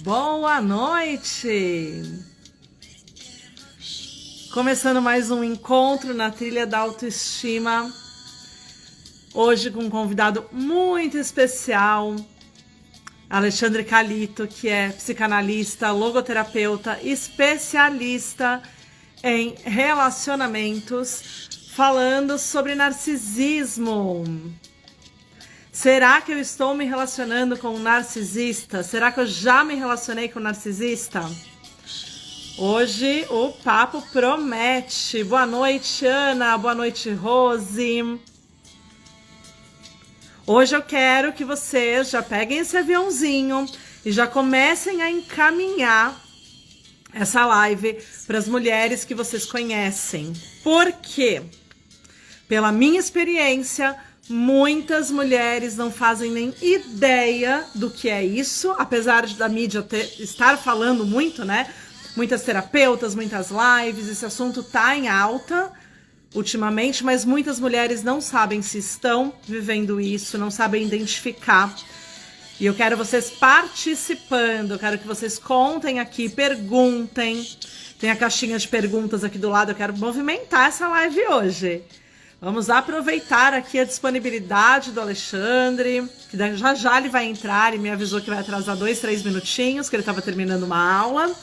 Boa noite! Começando mais um encontro na trilha da autoestima. Hoje com um convidado muito especial, Alexandre Calito, que é psicanalista, logoterapeuta, especialista em relacionamentos, falando sobre narcisismo. Será que eu estou me relacionando com um narcisista? Será que eu já me relacionei com um narcisista? Hoje o papo promete. Boa noite, Ana. Boa noite, Rose. Hoje eu quero que vocês já peguem esse aviãozinho e já comecem a encaminhar essa live para as mulheres que vocês conhecem. Por quê? Pela minha experiência, muitas mulheres não fazem nem ideia do que é isso, apesar da mídia estar falando muito, né? Muitas terapeutas, muitas lives, esse assunto tá em alta ultimamente, mas muitas mulheres não sabem se estão vivendo isso, não sabem identificar. E eu quero vocês participando, eu quero que vocês contem aqui, perguntem. Tem a caixinha de perguntas aqui do lado, eu quero movimentar essa live hoje. Vamos aproveitar aqui a disponibilidade do Alexandre, que já já ele vai entrar, e me avisou que vai atrasar 2, 3 minutinhos, que ele estava terminando uma aula.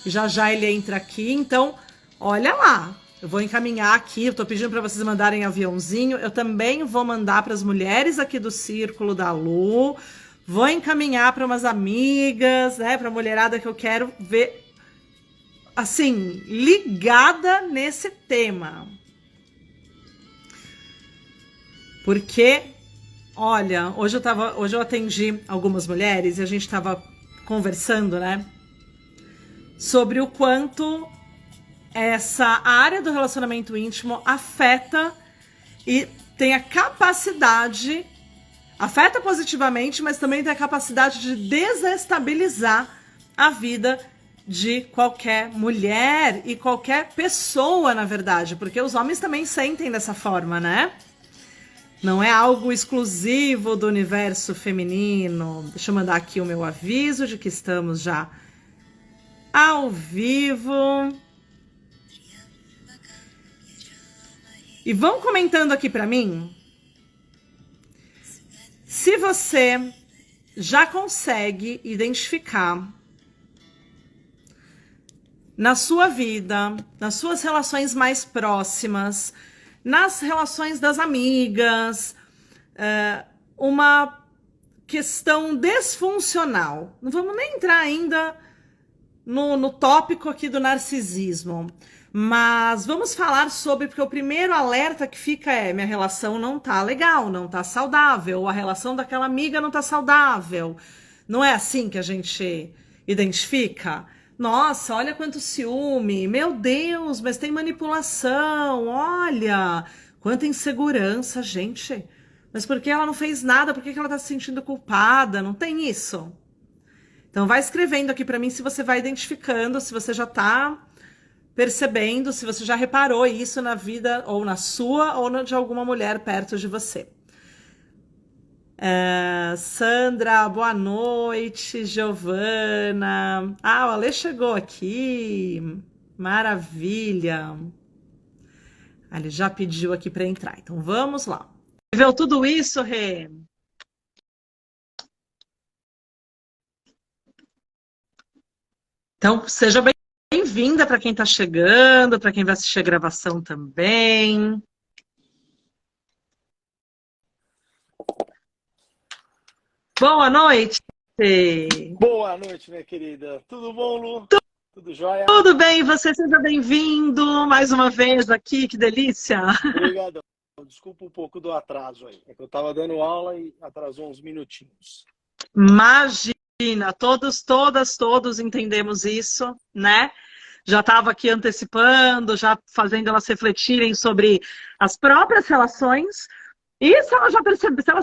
E já já ele entra aqui, então, olha lá. Eu vou encaminhar aqui, eu tô pedindo para vocês mandarem aviãozinho. Eu também vou mandar para as mulheres aqui do Círculo da Lu. Vou encaminhar para umas amigas, né, para a mulherada que eu quero ver, assim, ligada nesse tema. Porque, olha, hoje eu atendi algumas mulheres e a gente estava conversando, né, sobre o quanto essa área do relacionamento íntimo afeta e tem a capacidade, afeta positivamente, mas também tem a capacidade de desestabilizar a vida de qualquer mulher e qualquer pessoa, na verdade, porque os homens também sentem dessa forma, né? Não é algo exclusivo do universo feminino. Deixa eu mandar aqui o meu aviso de que estamos já ao vivo. E vão comentando aqui para mim se você já consegue identificar na sua vida, nas suas relações mais próximas, nas relações das amigas, uma questão disfuncional. Não vamos nem entrar ainda no tópico aqui do narcisismo, mas vamos falar sobre, porque o primeiro alerta que fica é: minha relação não tá legal, não tá saudável, a relação daquela amiga não tá saudável. Não é assim que a gente identifica? Nossa, olha quanto ciúme, meu Deus, mas tem manipulação, olha, quanta insegurança, gente. Mas por que ela não fez nada? Por que ela tá se sentindo culpada? Não tem isso. Então vai escrevendo aqui para mim se você vai identificando, se você já tá percebendo, se você já reparou isso na vida, ou na sua, ou na de alguma mulher perto de você. Sandra, boa noite. Giovana. O Ale chegou aqui. Maravilha. Ele já pediu aqui para entrar. Então vamos lá. Viu tudo isso, Rê? Então seja bem-vinda para quem está chegando, para quem vai assistir a gravação também. Boa noite. Boa noite, minha querida. Tudo bom, Lu? Tudo jóia? Tudo bem, você seja bem-vindo mais uma vez aqui, que delícia. Obrigado. Desculpa um pouco do atraso aí. É que eu estava dando aula e atrasou uns minutinhos. Imagina, todos entendemos isso, né? Já estava aqui antecipando, já fazendo elas refletirem sobre as próprias relações. E se elas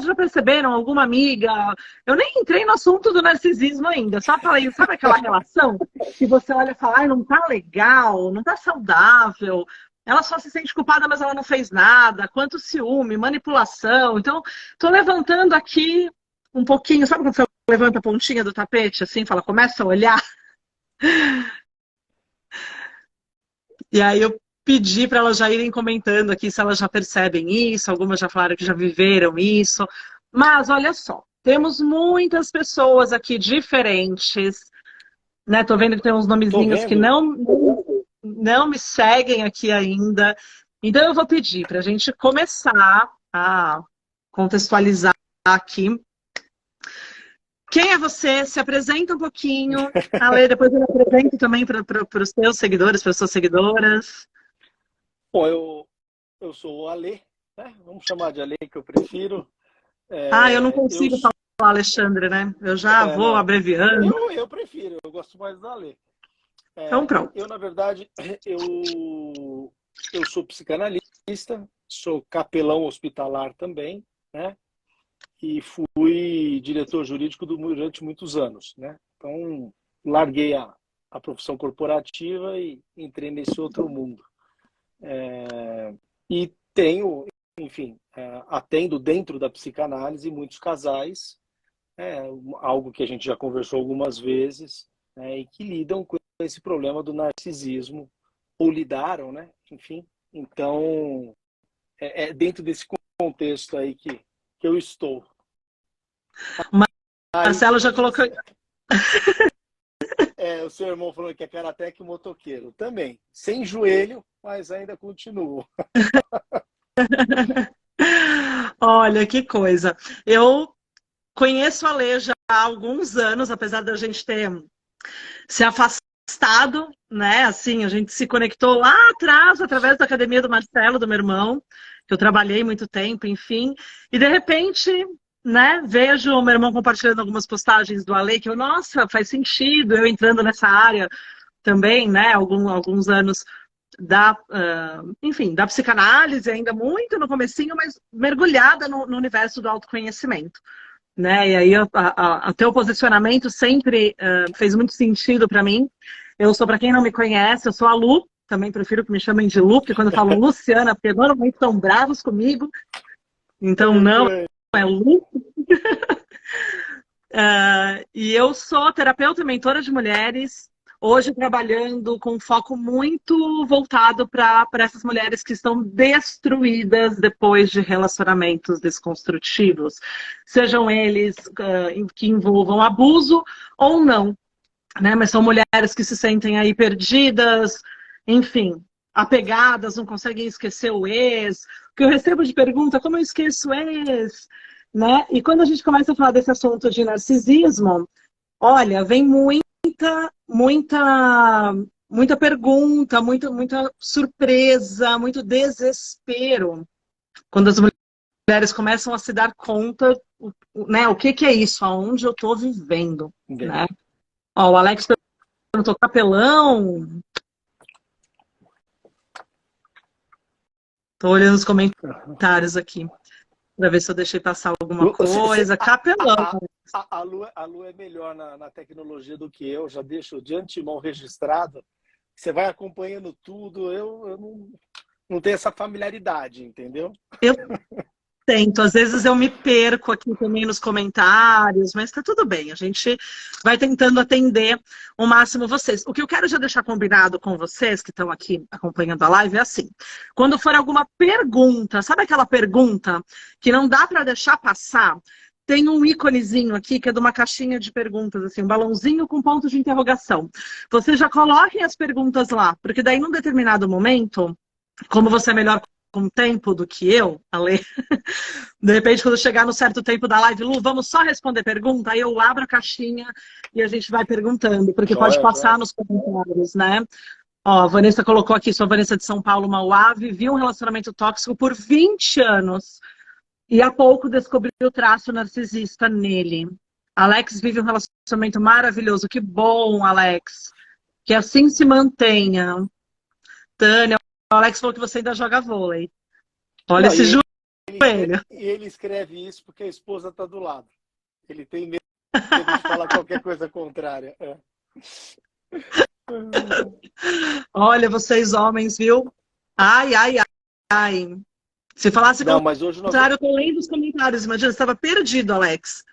já perceberam, alguma amiga... Eu nem entrei no assunto do narcisismo ainda, só falei, sabe aquela relação que você olha e fala: não tá legal, não tá saudável, ela só se sente culpada, mas ela não fez nada, quanto ciúme, manipulação. Então, tô levantando aqui um pouquinho, sabe quando você levanta a pontinha do tapete, assim, fala, começa a olhar. E aí eu pedi para elas já irem comentando aqui se elas já percebem isso, algumas já falaram que já viveram isso. Mas olha só, temos muitas pessoas aqui diferentes, né? Tô vendo que tem uns Tô nomezinhos que vendo. não me seguem aqui ainda. Então eu vou pedir para a gente começar a contextualizar aqui. Quem é você? Se apresenta um pouquinho. Ale, depois eu apresento também para os seus seguidores, para as suas seguidoras. Bom, eu sou o Ale, né? Vamos chamar de Ale, que eu prefiro. Eu não consigo falar Alexandre, né? Eu já vou Não, abreviando. eu prefiro, eu gosto mais do Ale. Então pronto. Eu, na verdade, eu sou psicanalista, sou capelão hospitalar também, né? E fui diretor jurídico durante muitos anos, né? Então, larguei a profissão corporativa e entrei nesse outro mundo. E tenho, enfim, atendo dentro da psicanálise muitos casais, algo que a gente já conversou algumas vezes, né, e que lidam com esse problema do narcisismo, ou lidaram, né? Enfim, então, é dentro desse contexto aí que eu estou. Marcelo já colocou... O seu irmão falou que é karateca e motoqueiro. Também. Sem joelho, mas ainda continuo. Olha, que coisa. Eu conheço a Lê já há alguns anos, apesar da gente ter se afastado, né? Assim, a gente se conectou lá atrás, através da academia do Marcelo, do meu irmão, que eu trabalhei muito tempo, enfim. E, de repente, né, vejo o meu irmão compartilhando algumas postagens do Ale, que eu, nossa, faz sentido, eu entrando nessa área também, né, alguns anos enfim, da psicanálise, ainda muito no comecinho, mas mergulhada no universo do autoconhecimento. Né? E aí o teu posicionamento sempre fez muito sentido para mim. Eu sou, para quem não me conhece, eu sou a Lu, também prefiro que me chamem de Lu, porque quando eu falo Luciana, porque normalmente estão bravos comigo, então não é Lu. E eu sou terapeuta e mentora de mulheres, hoje trabalhando com foco muito voltado para essas mulheres que estão destruídas depois de relacionamentos desconstrutivos, sejam eles que envolvam abuso ou não, né? Mas são mulheres que se sentem aí perdidas, enfim, apegadas, não conseguem esquecer o ex. Que eu recebo de pergunta, como eu esqueço o ex? Né? E quando a gente começa a falar desse assunto de narcisismo, olha, vem muita pergunta, muita surpresa, muito desespero quando as mulheres começam a se dar conta, né, o que é isso, aonde eu estou vivendo, né? Ó, o Alex perguntou, capelão? Estou olhando os comentários aqui para ver se eu deixei passar alguma coisa. Capelão. A Lu é melhor na tecnologia do que eu, já deixo de antemão registrado. Você vai acompanhando tudo, eu não tenho essa familiaridade, entendeu? Eu tento, às vezes eu me perco aqui também nos comentários, mas tá tudo bem, a gente vai tentando atender o máximo vocês. O que eu quero já deixar combinado com vocês que estão aqui acompanhando a live é assim, quando for alguma pergunta, sabe aquela pergunta que não dá para deixar passar? Tem um íconezinho aqui que é de uma caixinha de perguntas, assim, um balãozinho com ponto de interrogação. Vocês já coloquem as perguntas lá, porque daí num determinado momento, como você é melhor com o tempo do que eu, Ale, de repente quando chegar no certo tempo da live, Lu, vamos só responder pergunta, aí eu abro a caixinha e a gente vai perguntando, porque pode passar nos comentários, né? Ó, a Vanessa colocou aqui, sou a Vanessa de São Paulo, Mauá, vivi um relacionamento tóxico por 20 anos e há pouco descobri o traço narcisista nele. Alex vive um relacionamento maravilhoso, que bom, Alex, que assim se mantenha. Tânia, o Alex falou que você ainda joga vôlei. Olha esse joelho. E ele escreve isso porque a esposa está do lado. Ele tem medo de falar qualquer coisa contrária. Olha, vocês homens, viu? Ai, ai, ai. Se falasse não, mas hoje contrário, eu tô lendo os comentários. Imagina, você estava perdido, Alex.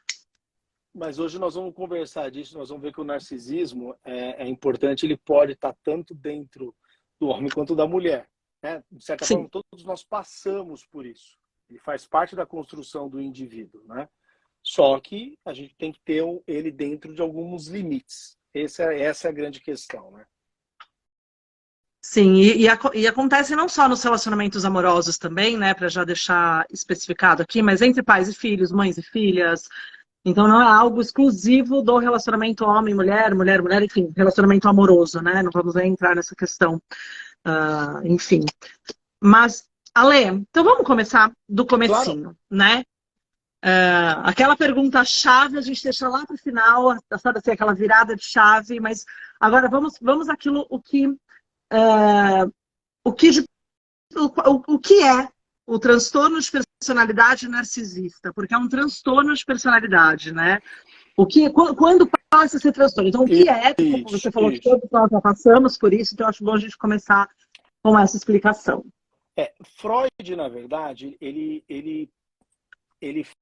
Mas hoje nós vamos conversar disso, nós vamos ver que o narcisismo é importante, ele pode estar tanto dentro do homem quanto da mulher, né? De certa Sim. forma, todos nós passamos por isso. Ele faz parte da construção do indivíduo, né? Só que a gente tem que ter ele dentro de alguns limites. Essa é a grande questão, né? Sim, e acontece não só nos relacionamentos amorosos também, né, para já deixar especificado aqui, mas entre pais e filhos, mães e filhas. Então não é algo exclusivo do relacionamento homem-mulher, mulher-mulher, enfim, relacionamento amoroso, né? Não vamos nem entrar nessa questão, enfim. Mas, Ale, então vamos começar do Claro, comecinho, né? Aquela pergunta-chave a gente deixa lá para o final, sabe assim, aquela virada de chave, mas agora vamos àquilo, o que, de- o que é o transtorno de personalidade narcisista, porque é um transtorno de personalidade, né? Quando passa a ser transtorno? Então, o que é? Porque você isso, falou que isso. todos nós já passamos por isso, então eu acho bom a gente começar com essa explicação. Freud, na verdade, ele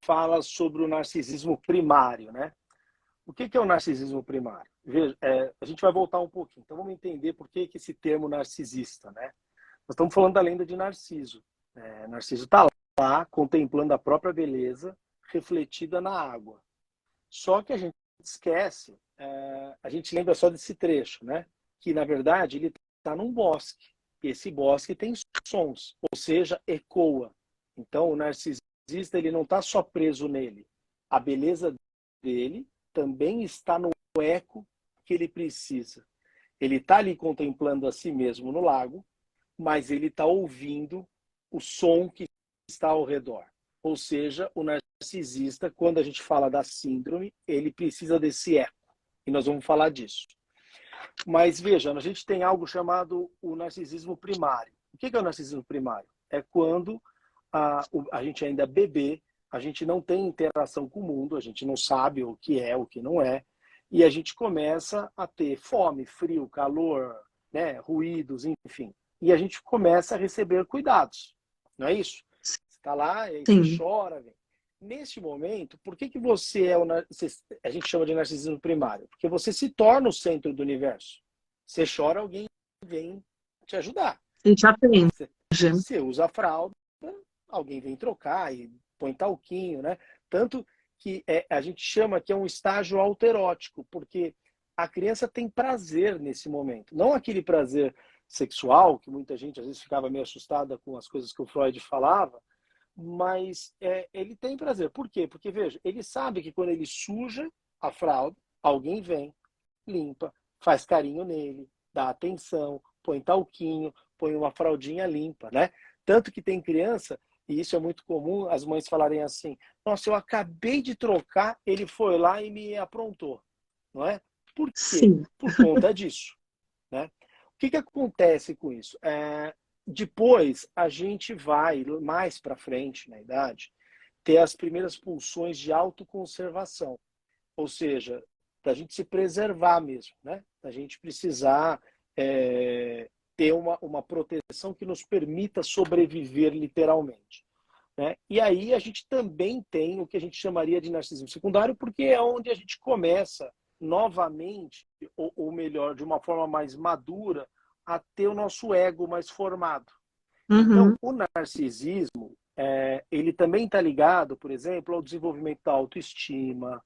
fala sobre o narcisismo primário, né? O que é o narcisismo primário? Veja, a gente vai voltar um pouquinho. Então vamos entender por que esse termo narcisista, né? Nós estamos falando da lenda de Narciso. Narciso está lá contemplando a própria beleza refletida na água. Só que a gente esquece, a gente lembra só desse trecho, né? Que na verdade ele está num bosque. E esse bosque tem sons, ou seja, ecoa. Então o narcisista ele não está só preso nele. A beleza dele também está no eco que ele precisa. Ele está ali contemplando a si mesmo no lago, mas ele está ouvindo o som que está ao redor. Ou seja, o narcisista, quando a gente fala da síndrome, ele precisa desse eco. E nós vamos falar disso. Mas veja, a gente tem algo chamado o narcisismo primário. O que é o narcisismo primário? É quando a gente ainda é bebê, a gente não tem interação com o mundo, a gente não sabe o que é, o que não é, e a gente começa a ter fome, frio, calor, né, ruídos, enfim. E a gente começa a receber cuidados, não é isso? Você está lá, e aí você Sim, chora, vem. Neste momento, por que você a gente chama de narcisismo primário? Porque você se torna o centro do universo. Você chora, alguém vem te ajudar. a gente aprende. Você usa a fralda, alguém vem trocar e põe talquinho, né? Tanto que a gente chama que é um estágio autoerótico, porque a criança tem prazer nesse momento. Não aquele prazer sexual, que muita gente às vezes ficava meio assustada com as coisas que o Freud falava, mas ele tem prazer. Por quê? Porque, veja, ele sabe que quando ele suja a fralda, alguém vem, limpa, faz carinho nele, dá atenção, põe talquinho, põe uma fraldinha limpa, né? Tanto que tem criança, e isso é muito comum, as mães falarem assim: nossa, eu acabei de trocar, ele foi lá e me aprontou, não é? Por quê? Sim, Por conta disso, né? O que acontece com isso? Depois, a gente vai, mais para frente na idade, ter as primeiras pulsões de autoconservação. Ou seja, da gente se preservar mesmo, né? Da gente precisar ter uma proteção que nos permita sobreviver literalmente. Né? E aí a gente também tem o que a gente chamaria de narcisismo secundário, porque é onde a gente começa novamente, ou melhor, de uma forma mais madura, a ter o nosso ego mais formado. Então, uhum, o narcisismo, ele também está ligado, por exemplo, ao desenvolvimento da autoestima,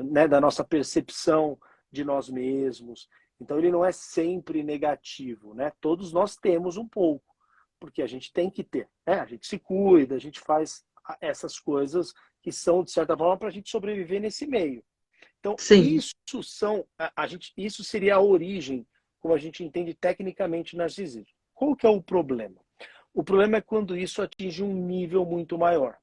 né, da nossa percepção de nós mesmos. Então, ele não é sempre negativo, né? Todos nós temos um pouco, porque a gente tem que ter, né? A gente se cuida, a gente faz essas coisas que são, de certa forma, para a gente sobreviver nesse meio. Então, sim, isso seria a origem, como a gente entende tecnicamente, narcisismo. Qual que é o problema? O problema é quando isso atinge um nível muito maior.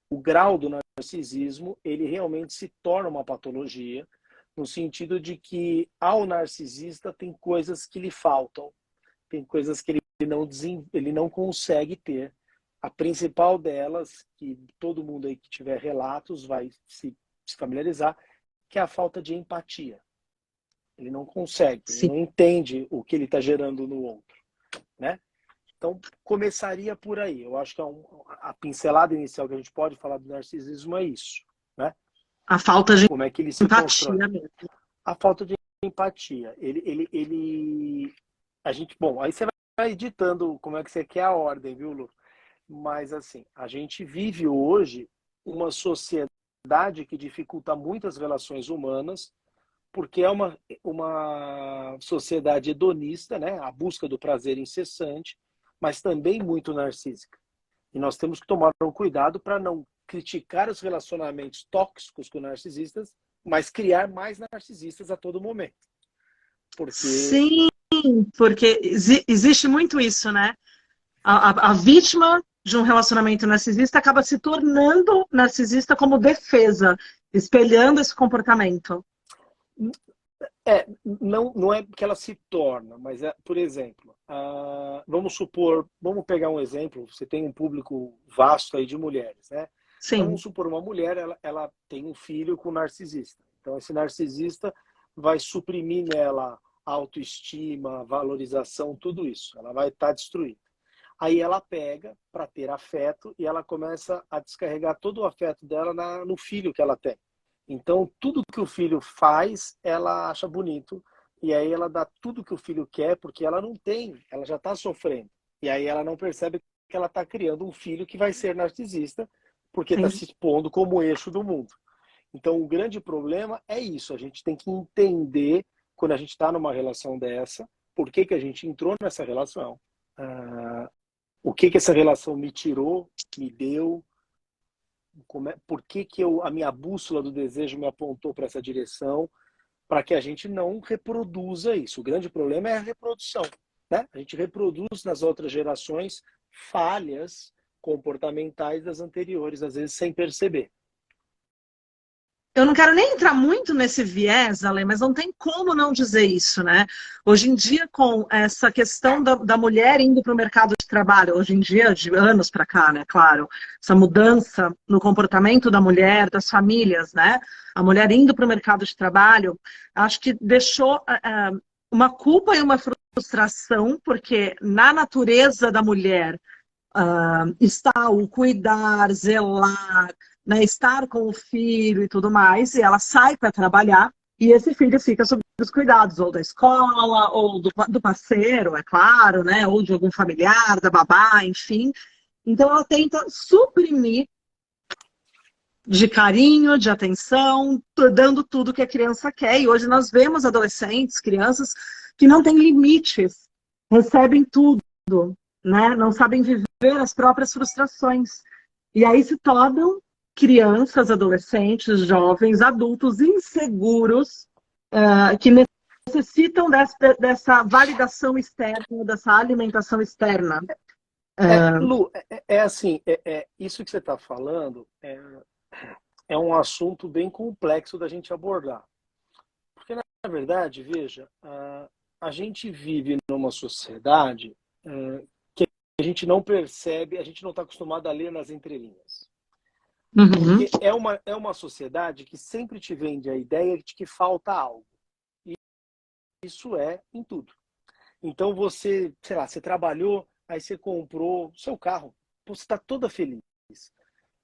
O grau do narcisismo, ele realmente se torna uma patologia, no sentido de que ao narcisista tem coisas que lhe faltam, tem coisas que ele não consegue ter. A principal delas, que todo mundo aí que tiver relatos vai se familiarizar, que é a falta de empatia. Ele não consegue, ele sim. não entende o que ele está gerando no outro, né? Então, começaria por aí. Eu acho que a pincelada inicial que a gente pode falar do narcisismo é isso, né? A falta de Como é que ele se constrói? empatia mesmo. A falta de empatia. A gente, bom, aí você vai editando como é que você quer a ordem, viu, Lu? Mas assim, a gente vive hoje uma sociedade que dificulta muitas relações humanas, porque é uma sociedade hedonista, né? A busca do prazer incessante, mas também muito narcísica. E nós temos que tomar um cuidado para não criticar os relacionamentos tóxicos com narcisistas, mas criar mais narcisistas a todo momento. Porque Sim, porque existe muito isso, né? A vítima de um relacionamento narcisista acaba se tornando narcisista como defesa, espelhando esse comportamento. não é que ela se torna, mas por exemplo, vamos supor, vamos pegar um exemplo, você tem um público vasto aí de mulheres, né? Então Sim, vamos supor uma mulher, ela tem um filho com um narcisista. Então esse narcisista vai suprimir nela autoestima, valorização, tudo isso. Ela vai estar destruída. Aí ela pega para ter afeto e ela começa a descarregar todo o afeto dela no filho que ela tem. Então, tudo que o filho faz, ela acha bonito. E aí ela dá tudo que o filho quer, porque ela não tem, ela já está sofrendo. E aí ela não percebe que ela está criando um filho que vai ser narcisista, porque está sim. se expondo como eixo do mundo. Então, o grande problema é isso. A gente tem que entender, quando a gente está numa relação dessa, por que a gente entrou nessa relação. O que essa relação me tirou, me deu, por que a minha bússola do desejo me apontou para essa direção, para que a gente não reproduza isso. O grande problema é a reprodução, né? A gente reproduz nas outras gerações falhas comportamentais das anteriores, às vezes sem perceber. Eu não quero nem entrar muito nesse viés, Ale, mas não tem como não dizer isso, né? Hoje em dia, com essa questão da mulher indo para o mercado de trabalho, hoje em dia, de anos para cá, né? Claro, essa mudança no comportamento da mulher, das famílias, né? A mulher indo para o mercado de trabalho, acho que deixou uma culpa e uma frustração, porque na natureza da mulher está o cuidar, zelar, né, estar com o filho e tudo mais, e ela sai para trabalhar, e esse filho fica sob os cuidados, ou da escola, ou do parceiro, é claro, né, ou de algum familiar, da babá, enfim. Então ela tenta suprimir de carinho, de atenção, dando tudo que a criança quer. E hoje nós vemos adolescentes, crianças que não têm limites, recebem tudo, né? Não sabem viver as próprias frustrações. E aí se tornam crianças, adolescentes, jovens, adultos inseguros, que necessitam dessa validação externa, dessa alimentação externa. Lu, assim, isso que você está falando é um assunto bem complexo da gente abordar. Porque, na verdade, veja, a gente vive numa sociedade que a gente não percebe, a gente não está acostumado a ler nas entrelinhas. Uhum. Porque é uma sociedade que sempre te vende a ideia de que falta algo. E isso é em tudo. Então você, sei lá, você trabalhou, aí você comprou seu carro, você está toda feliz.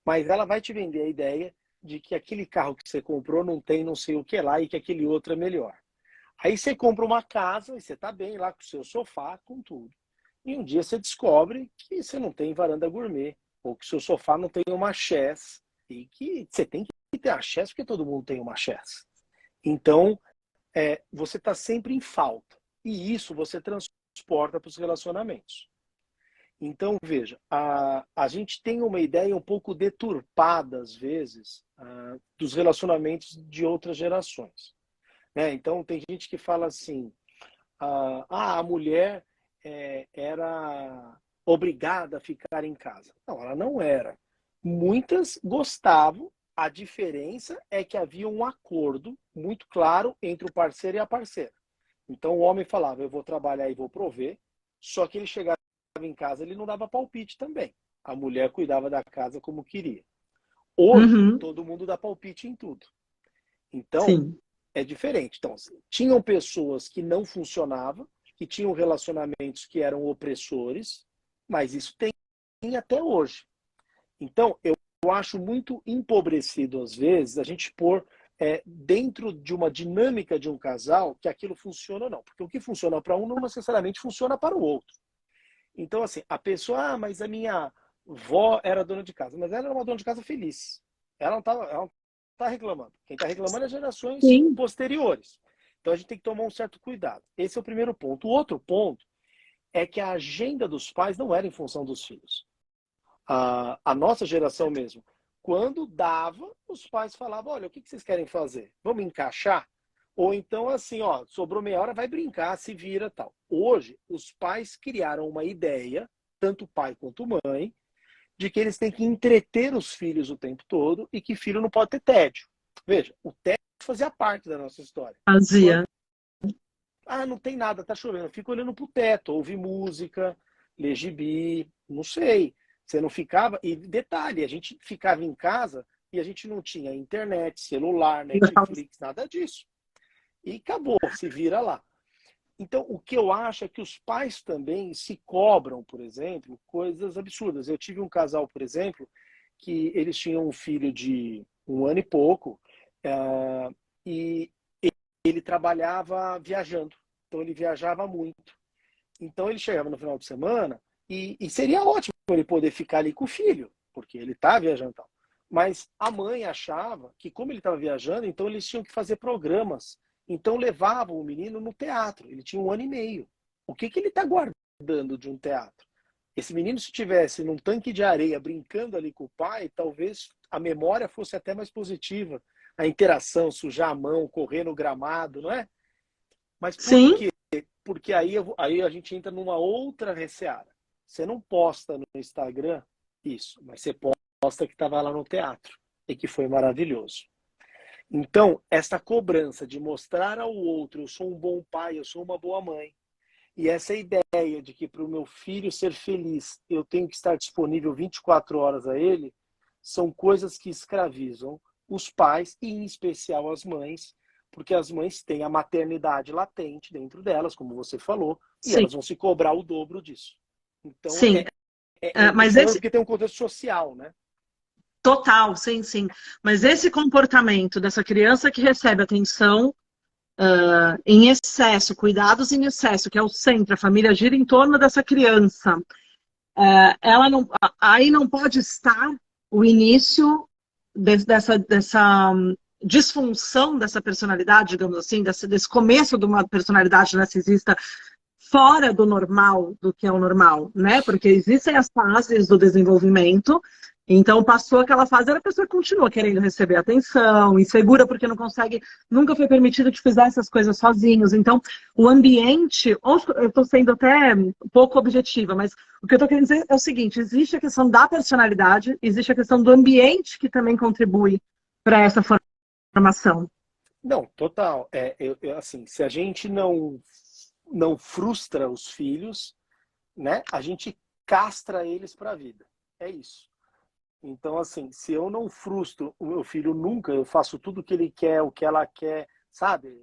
Mas ela vai te vender a ideia de que aquele carro que você comprou não tem não sei o que lá e que aquele outro é melhor. Aí você compra uma casa e você está bem lá com o seu sofá, com tudo. E um dia você descobre que você não tem varanda gourmet, ou que o seu sofá não tem uma chaise, e que você tem que ter a chaise porque todo mundo tem uma chaise. Então, você está sempre em falta. E isso você transporta para os relacionamentos. Então, veja, a gente tem uma ideia um pouco deturpada, às vezes, dos relacionamentos de outras gerações. Né? Então, tem gente que fala assim, a mulher era obrigada a ficar em casa. Não, ela não era. Muitas gostavam, a diferença é que havia um acordo muito claro entre o parceiro e a parceira. Então, o homem falava, eu vou trabalhar e vou prover, só que ele chegava em casa, ele não dava palpite também. A mulher cuidava da casa como queria. Hoje, Uhum. todo mundo dá palpite em tudo. Então, Sim. é diferente. Então, tinham pessoas que não funcionavam, que tinham relacionamentos que eram opressores, mas isso tem até hoje. Então, eu acho muito empobrecido, às vezes, a gente pôr dentro de uma dinâmica de um casal que aquilo funciona ou não. Porque o que funciona para um não necessariamente funciona para o outro. Então, assim, a pessoa, mas a minha vó era dona de casa. Mas ela era uma dona de casa feliz. Ela não tá reclamando. Quem está reclamando é gerações Sim. posteriores. Então, a gente tem que tomar um certo cuidado. Esse é o primeiro ponto. O outro ponto é que a agenda dos pais não era em função dos filhos. A nossa geração mesmo, quando dava, os pais falavam, olha, o que vocês querem fazer? Vamos encaixar? Ou então, assim, ó, sobrou meia hora, vai brincar, se vira, tal. Hoje, os pais criaram uma ideia, tanto pai quanto mãe, de que eles têm que entreter os filhos o tempo todo e que filho não pode ter tédio. Veja, o tédio fazia parte da nossa história. Fazia. Não tem nada, tá chovendo. Fica olhando pro teto, ouve música, lê gibi, não sei. Você não ficava... E detalhe, a gente ficava em casa e a gente não tinha internet, celular, Netflix, nada disso. E acabou, se vira lá. Então, o que eu acho é que os pais também se cobram, por exemplo, coisas absurdas. Eu tive um casal, por exemplo, que eles tinham um filho de 1 ano e pouco, e ele trabalhava viajando. Então, ele viajava muito. Então, ele chegava no final de semana e seria ótimo ele poder ficar ali com o filho, porque ele está viajando e tal. Mas a mãe achava que, como ele estava viajando, então eles tinham que fazer programas. Então, levavam o menino no teatro. Ele tinha 1 ano e meio. O que ele está guardando de um teatro? Esse menino, se estivesse num tanque de areia brincando ali com o pai, talvez a memória fosse até mais positiva. A interação, sujar a mão, correr no gramado, não é? Mas por Sim. quê? Porque aí a gente entra numa outra receara. Você não posta no Instagram isso, mas você posta que estava lá no teatro e que foi maravilhoso. Então, essa cobrança de mostrar ao outro, eu sou um bom pai, eu sou uma boa mãe, e essa ideia de que para o meu filho ser feliz eu tenho que estar disponível 24 horas a ele, são coisas que escravizam os pais e, em especial, as mães, porque as mães têm a maternidade latente dentro delas, como você falou, e Sim. elas vão se cobrar o dobro disso. Então, Sim. Mas porque tem um contexto social, né? Total, sim, sim. Mas esse comportamento dessa criança que recebe atenção em excesso, cuidados em excesso, que é o centro, a família gira em torno dessa criança, ela não, aí não pode estar o início dessa disfunção dessa personalidade, digamos assim, desse começo de uma personalidade narcisista fora do normal, do que é o normal, né? Porque existem as fases do desenvolvimento. Então, passou aquela fase, a pessoa continua querendo receber atenção, insegura porque não consegue, nunca foi permitido de fazer essas coisas sozinhos. Então, o ambiente, eu estou sendo até um pouco objetiva, mas o que eu estou querendo dizer é o seguinte, existe a questão da personalidade, existe a questão do ambiente que também contribui para essa formação. Não, total. Assim, se a gente não frustra os filhos, né, a gente castra eles para a vida. É isso. Então, assim, se eu não frustro o meu filho nunca, eu faço tudo o que ele quer, o que ela quer, sabe?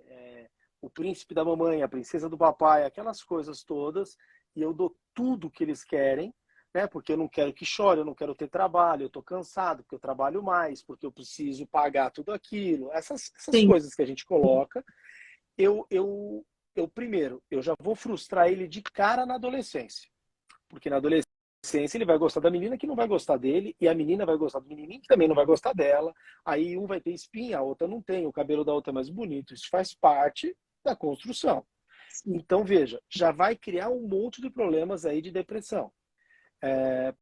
O príncipe da mamãe, a princesa do papai, aquelas coisas todas, e eu dou tudo o que eles querem, né? Porque eu não quero que chore, eu não quero ter trabalho, eu estou cansado, porque eu trabalho mais, porque eu preciso pagar tudo aquilo. Essas coisas que a gente coloca, primeiro, eu já vou frustrar ele de cara na adolescência. Porque na adolescência ele vai gostar da menina que não vai gostar dele, e a menina vai gostar do menininho que também não vai gostar dela. Aí um vai ter espinha, a outra não tem, o cabelo da outra é mais bonito. Isso faz parte da construção. Então, veja, já vai criar um monte de problemas aí de depressão.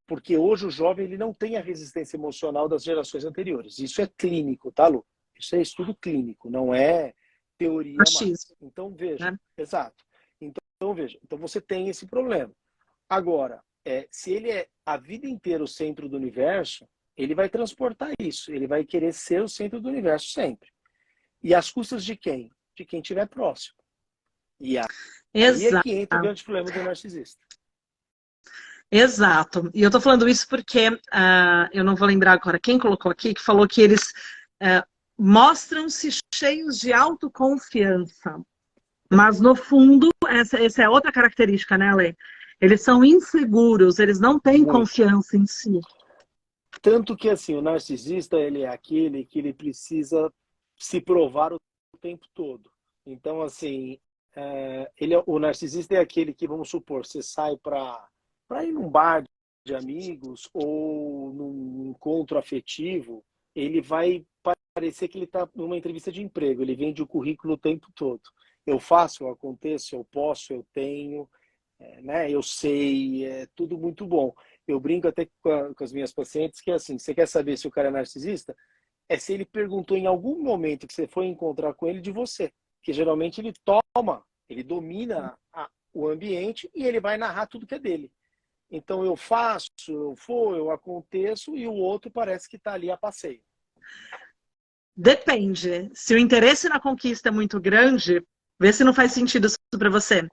Porque hoje o jovem ele não tem a resistência emocional das gerações anteriores. Isso é clínico, tá, Lu? Isso é estudo clínico, não é teoria mais. Então, veja, exato. Então, veja, então você tem esse problema. Agora, se ele é a vida inteira o centro do universo, ele vai transportar isso. Ele vai querer ser o centro do universo sempre. E às custas de quem? De quem estiver próximo. E aí é que entra o grande problema do narcisista. Exato. E eu tô falando isso porque eu não vou lembrar agora quem colocou aqui, que falou que eles mostram-se cheios de autoconfiança. Mas, no fundo, essa é outra característica, né, Ale? Eles são inseguros, eles não têm confiança em si. Tanto que, assim, o narcisista, ele é aquele que ele precisa se provar o tempo todo. Então, assim, o narcisista é aquele que, vamos supor, você sai para ir num bar de amigos ou num encontro afetivo, ele vai parecer que ele está numa entrevista de emprego, ele vende o currículo o tempo todo. Eu faço, eu aconteço, eu posso, eu tenho, né? Eu sei, é tudo muito bom. Eu brinco até com as minhas pacientes que é assim, você quer saber se o cara é narcisista? É se ele perguntou em algum momento que você foi encontrar com ele de você. Que geralmente ele domina o ambiente e ele vai narrar tudo que é dele. Então eu faço, eu vou, eu aconteço e o outro parece que está ali a passeio. Depende. Se o interesse na conquista é muito grande, vê se não faz sentido isso para você.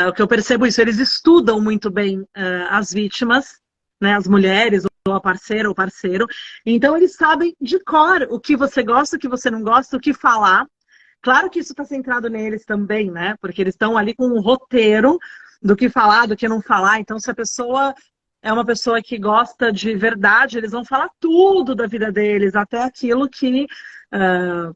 O que eu percebo isso, eles estudam muito bem as vítimas, né, as mulheres, ou a parceira ou parceiro. Então eles sabem de cor o que você gosta, o que você não gosta, o que falar. Claro que isso está centrado neles também, né? Porque eles estão ali com um roteiro do que falar, do que não falar. Então, se a pessoa é uma pessoa que gosta de verdade, eles vão falar tudo da vida deles, até aquilo que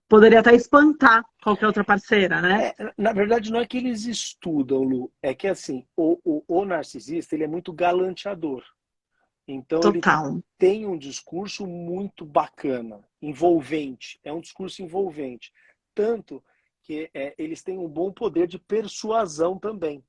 poderia até espantar qualquer outra parceira, né? Na verdade, não é que eles estudam, Lu. É que, assim, o narcisista, ele é muito galanteador. Então, ele Total. tem um discurso muito bacana, envolvente. É um discurso envolvente. Tanto que eles têm um bom poder de persuasão também.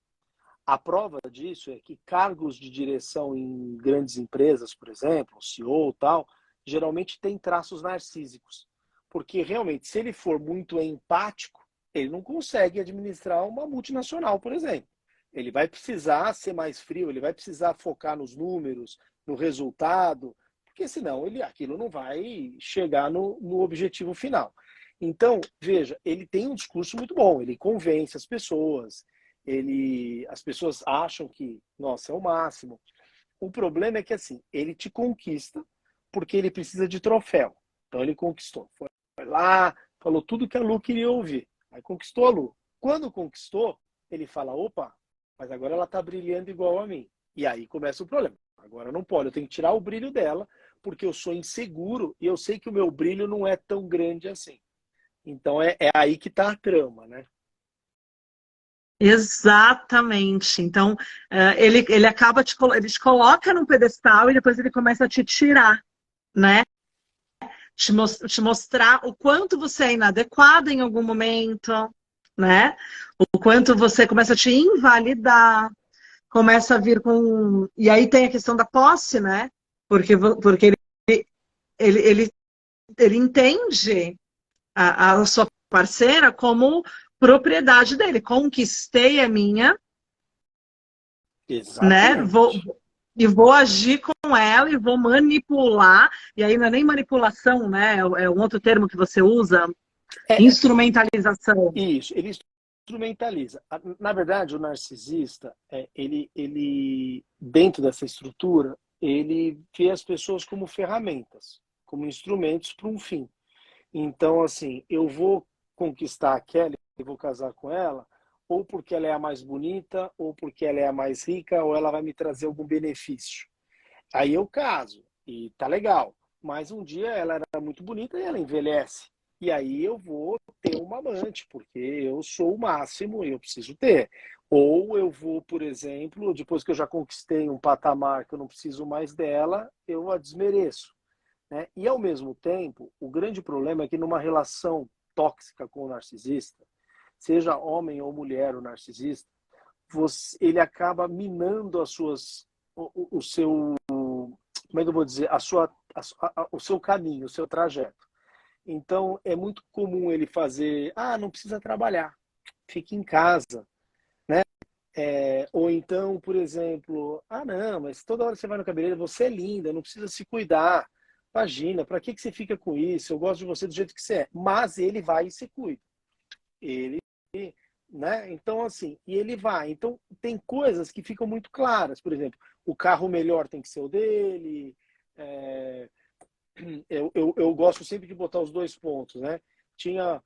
A prova disso é que cargos de direção em grandes empresas, por exemplo, CEO e tal, geralmente tem traços narcísicos. Porque, realmente, se ele for muito empático, ele não consegue administrar uma multinacional, por exemplo. Ele vai precisar ser mais frio, ele vai precisar focar nos números, no resultado, porque senão aquilo não vai chegar no objetivo final. Então, veja, ele tem um discurso muito bom, ele convence as pessoas, as pessoas acham que, nossa, é o máximo. O problema é que, assim, ele te conquista porque ele precisa de troféu. Então, ele conquistou. Foi lá, falou tudo que a Lu queria ouvir. Aí conquistou a Lu. Quando conquistou, ele fala, opa, mas agora ela está brilhando igual a mim. E aí começa o problema. Agora não pode, eu tenho que tirar o brilho dela, porque eu sou inseguro e eu sei que o meu brilho não é tão grande assim. Então é aí que está a trama, né? Exatamente. Então, ele acaba ele te coloca num pedestal e depois ele começa a te tirar, né? Te mostrar o quanto você é inadequado em algum momento, né? O quanto você começa a te invalidar, começa a vir com... E aí tem a questão da posse, né? Porque ele, ele entende a sua parceira como propriedade dele. Conquistei a minha, né? Exatamente. Vou agir com ela e vou manipular. E aí não é nem manipulação, né? É um outro termo que você usa. Instrumentalização. Isso, ele instrumentaliza. Na verdade, o narcisista, ele dentro dessa estrutura, ele vê as pessoas como ferramentas, como instrumentos para um fim. Então, assim, eu vou conquistar a Kelly, eu vou casar com ela, ou porque ela é a mais bonita, ou porque ela é a mais rica, ou ela vai me trazer algum benefício. Aí eu caso, e tá legal. Mas um dia ela era muito bonita e ela envelhece. E aí eu vou ter uma amante, porque eu sou o máximo e eu preciso ter. Ou eu vou, por exemplo, depois que eu já conquistei um patamar que eu não preciso mais dela, eu a desmereço. Né? E, ao mesmo tempo, o grande problema é que numa relação tóxica com o narcisista, seja homem ou mulher o narcisista, ele acaba minando o seu, como é que eu vou dizer, o seu caminho, o seu trajeto. Então, é muito comum ele fazer, não precisa trabalhar, fique em casa. Né? Ou então, por exemplo, não, mas toda hora você vai no cabeleireiro, você é linda, não precisa se cuidar. Imagina, para que você fica com isso? Eu gosto de você do jeito que você é. Mas ele vai e se cuida. Ele, né? Então, assim, e ele vai. Então, tem coisas que ficam muito claras. Por exemplo, o carro melhor tem que ser o dele. Eu gosto sempre de botar os dois pontos, né? Tinha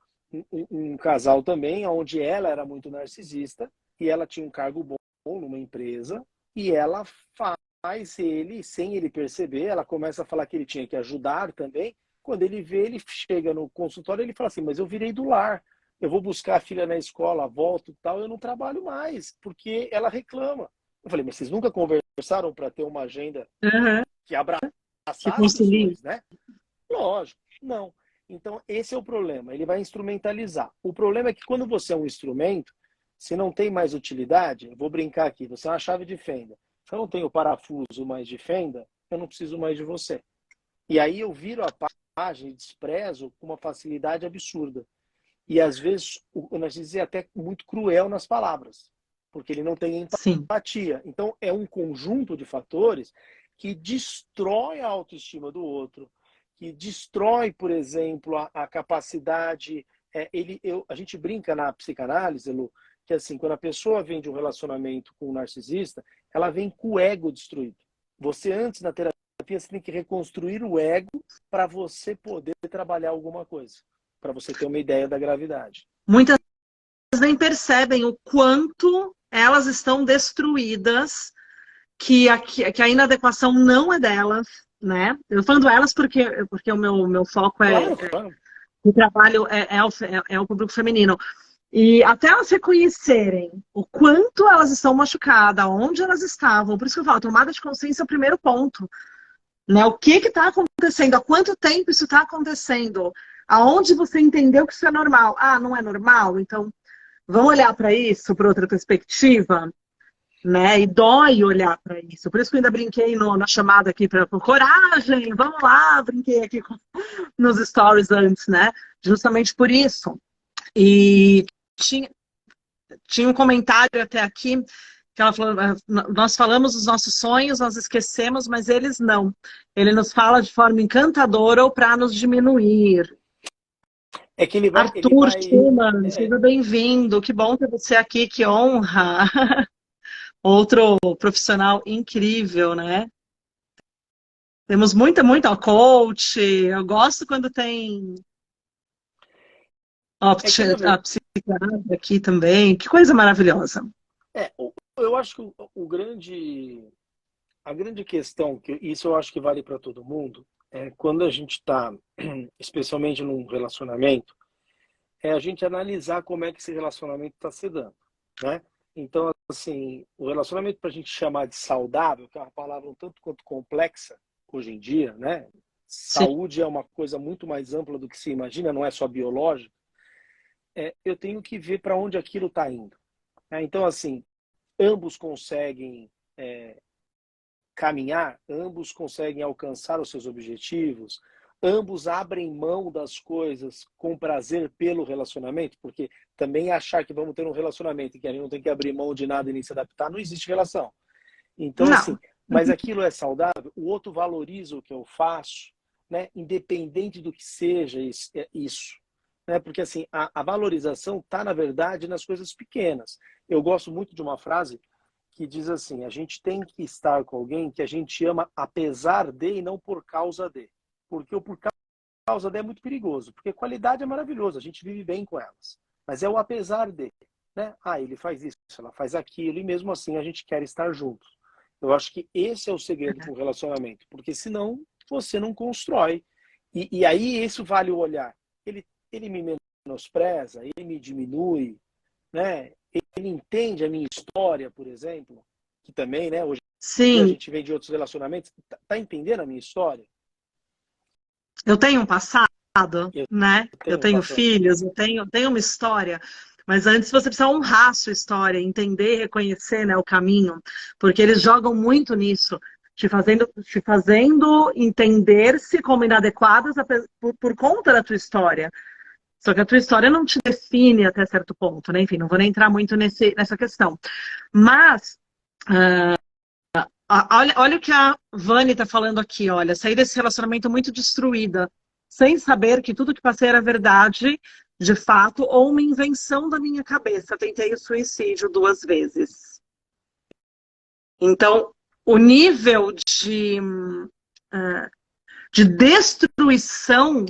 um casal também, onde ela era muito narcisista e ela tinha um cargo bom numa empresa e ela fala faz ele, sem ele perceber, ela começa a falar que ele tinha que ajudar também. Quando ele vê, ele chega no consultório e ele fala assim, mas eu virei do lar, eu vou buscar a filha na escola, volto e tal, eu não trabalho mais, porque ela reclama. Eu falei, mas vocês nunca conversaram para ter uma agenda que Que abraçasse os concilie. dois, né? Lógico, não. Então, esse é o problema, ele vai instrumentalizar. O problema é que quando você é um instrumento, se não tem mais utilidade, eu vou brincar aqui, você é uma chave de fenda. Se eu não tenho parafuso mais de fenda, eu não preciso mais de você. E aí eu viro a página e desprezo com uma facilidade absurda. E às vezes o narcisista é até muito cruel nas palavras, porque ele não tem Sim. empatia. Então é um conjunto de fatores que destrói a autoestima do outro, que destrói, por exemplo, a capacidade... a gente brinca na psicanálise, Lu, que assim, quando a pessoa vem de um relacionamento com um narcisista, ela vem com o ego destruído. Você, antes, na terapia, você tem que reconstruir o ego para você poder trabalhar alguma coisa, para você ter uma ideia da gravidade. Muitas nem percebem o quanto elas estão destruídas, que a inadequação não é delas, né? Eu tô falando elas porque o meu foco Claro. o trabalho é o público feminino. E até elas reconhecerem o quanto elas estão machucadas, onde elas estavam. Por isso que eu falo, tomada de consciência é o primeiro ponto. Né? O que está acontecendo? Há quanto tempo isso está acontecendo? Aonde você entendeu que isso é normal? Ah, não é normal? Então, vamos olhar para isso, por outra perspectiva? Né? E dói olhar para isso. Por isso que eu ainda brinquei na chamada aqui para coragem, vamos lá, brinquei aqui nos stories antes, né? Justamente por isso. E tinha um comentário até aqui que ela falou, nós falamos dos nossos sonhos, nós esquecemos, mas eles não. Ele nos fala de forma encantadora ou para nos diminuir. É que ele vai... Arthur Schumann, seja bem-vindo. Que bom ter você aqui, que honra. Outro profissional incrível, né? Temos muita coach. Eu gosto quando tem a psiquiatra aqui também. Que coisa maravilhosa. Eu acho que a grande questão, que isso eu acho que vale para todo mundo, é quando a gente está, especialmente num relacionamento, é a gente analisar como é que esse relacionamento está se dando, né? Então, assim, o relacionamento, para a gente chamar de saudável, que é uma palavra um tanto quanto complexa hoje em dia, né? Saúde é uma coisa muito mais ampla do que se imagina, não é só biológica. Eu tenho que ver para onde aquilo está indo. Então, assim, ambos conseguem caminhar, ambos conseguem alcançar os seus objetivos, ambos abrem mão das coisas com prazer pelo relacionamento, porque também achar que vamos ter um relacionamento e que a gente não tem que abrir mão de nada e nem se adaptar, não existe relação. Então, não. Assim, mas aquilo é saudável, o outro valoriza o que eu faço, né? Independente do que seja isso. Né? Porque assim, a valorização está, na verdade, nas coisas pequenas. Eu gosto muito de uma frase que diz assim, a gente tem que estar com alguém que a gente ama apesar de e não por causa de. Porque o por causa de é muito perigoso, porque qualidade é maravilhoso, a gente vive bem com elas. Mas é o apesar de. Né? Ele faz isso, ela faz aquilo, e mesmo assim a gente quer estar juntos. Eu acho que esse é o segredo para o relacionamento, porque senão você não constrói. E aí isso vale o olhar. Ele me menospreza, ele me diminui, né? Ele entende a minha história, por exemplo, que também, né, hoje a gente vem de outros relacionamentos. Tá entendendo a minha história? Eu tenho um passado, né? Eu tenho filhos, eu tenho uma história. Mas antes você precisa honrar a sua história, entender, reconhecer, né, o caminho. Porque eles jogam muito nisso, te fazendo entender-se como inadequadas por conta da tua história. Só que a tua história não te define até certo ponto, né? Enfim, não vou nem entrar muito nessa questão. Mas, olha o que a Vani está falando aqui, olha. Saí desse relacionamento muito destruída, sem saber que tudo que passei era verdade, de fato, ou uma invenção da minha cabeça. Tentei o suicídio 2 vezes. Então, o nível de destruição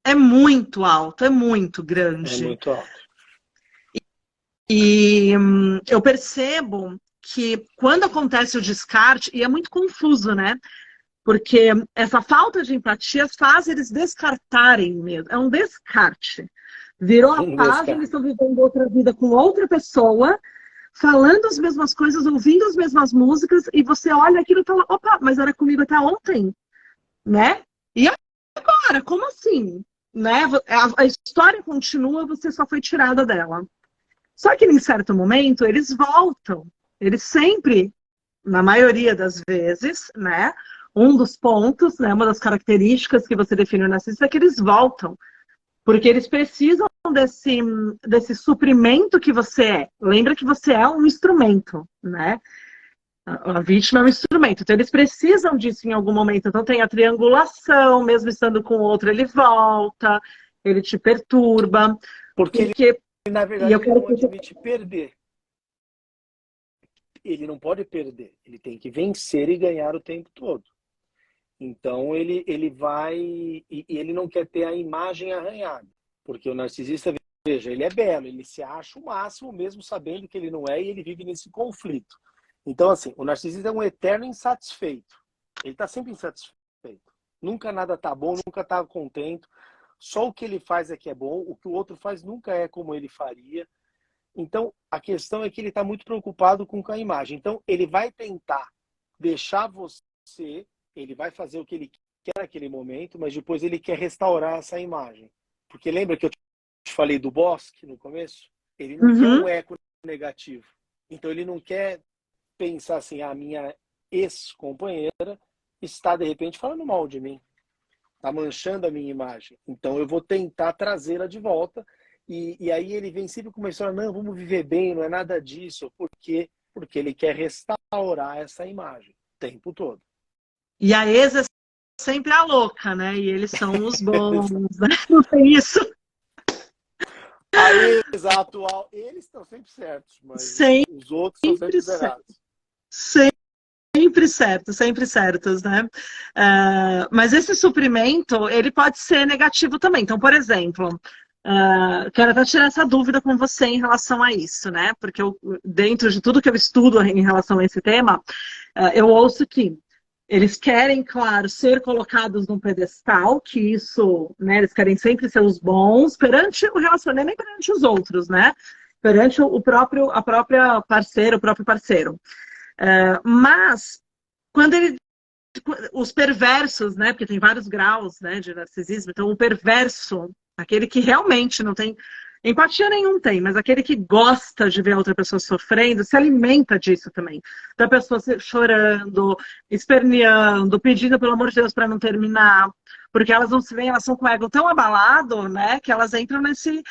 é muito alto, é muito grande. É muito alto. E eu percebo que quando acontece o descarte, e é muito confuso, né? Porque essa falta de empatia faz eles descartarem mesmo. É um descarte. Virou a página, eles estão vivendo outra vida com outra pessoa, falando as mesmas coisas, ouvindo as mesmas músicas, e você olha aquilo e fala, opa, mas era comigo até ontem, né? E agora, como assim? Né? A história continua, você só foi tirada dela. Só que em certo momento, eles voltam. Eles sempre, na maioria das vezes, né? Um dos pontos, né, uma das características que você define o narcisista é que eles voltam. Porque eles precisam desse suprimento que você é. Lembra que você é um instrumento, né? A vítima é um instrumento. Então, eles precisam disso em algum momento. Então, tem a triangulação, mesmo estando com o outro, ele volta, ele te perturba. Porque ele, na verdade, ele não admite perder. Ele não pode perder. Ele tem que vencer e ganhar o tempo todo. Então, ele vai... E ele não quer ter a imagem arranhada. Porque o narcisista, veja, ele é belo. Ele se acha o máximo, mesmo sabendo que ele não é, e ele vive nesse conflito. Então, assim, o narcisista é um eterno insatisfeito. Ele está sempre insatisfeito. Nunca nada está bom, nunca está contente. Só o que ele faz é que é bom. O que o outro faz nunca é como ele faria. Então, a questão é que ele está muito preocupado com a imagem. Então, ele vai tentar deixar você... Ele vai fazer o que ele quer naquele momento, mas depois ele quer restaurar essa imagem. Porque lembra que eu te falei do Bosque no começo? Ele não quer um eco negativo. Então, ele não quer pensar assim, a minha ex-companheira está, de repente, falando mal de mim. Está manchando a minha imagem. Então, eu vou tentar trazê-la de volta. E aí ele vem sempre com uma história, não, vamos viver bem, não é nada disso. Por quê? Porque ele quer restaurar essa imagem o tempo todo. E a ex é sempre a louca, né? E eles são os bons, né? Não tem isso? A ex, a atual, eles estão sempre certos, mas os outros são sempre errados. Sempre certos, né? Mas esse suprimento, ele pode ser negativo também. Então, por exemplo, quero até tirar essa dúvida com você em relação a isso, né? Porque dentro de tudo que eu estudo em relação a esse tema, eu ouço que eles querem, claro, ser colocados num pedestal, que isso, né, eles querem sempre ser os bons perante o relacionamento, nem perante os outros, né? Perante o próprio parceiro. Mas, quando os perversos, né, porque tem vários graus, né, de narcisismo, então o perverso, aquele que realmente não tem empatia nenhum tem, mas aquele que gosta de ver a outra pessoa sofrendo, se alimenta disso também. Da pessoa chorando, esperneando, pedindo pelo amor de Deus para não terminar, porque elas não se veem, elas são com o ego tão abalado, né, que elas entram nesse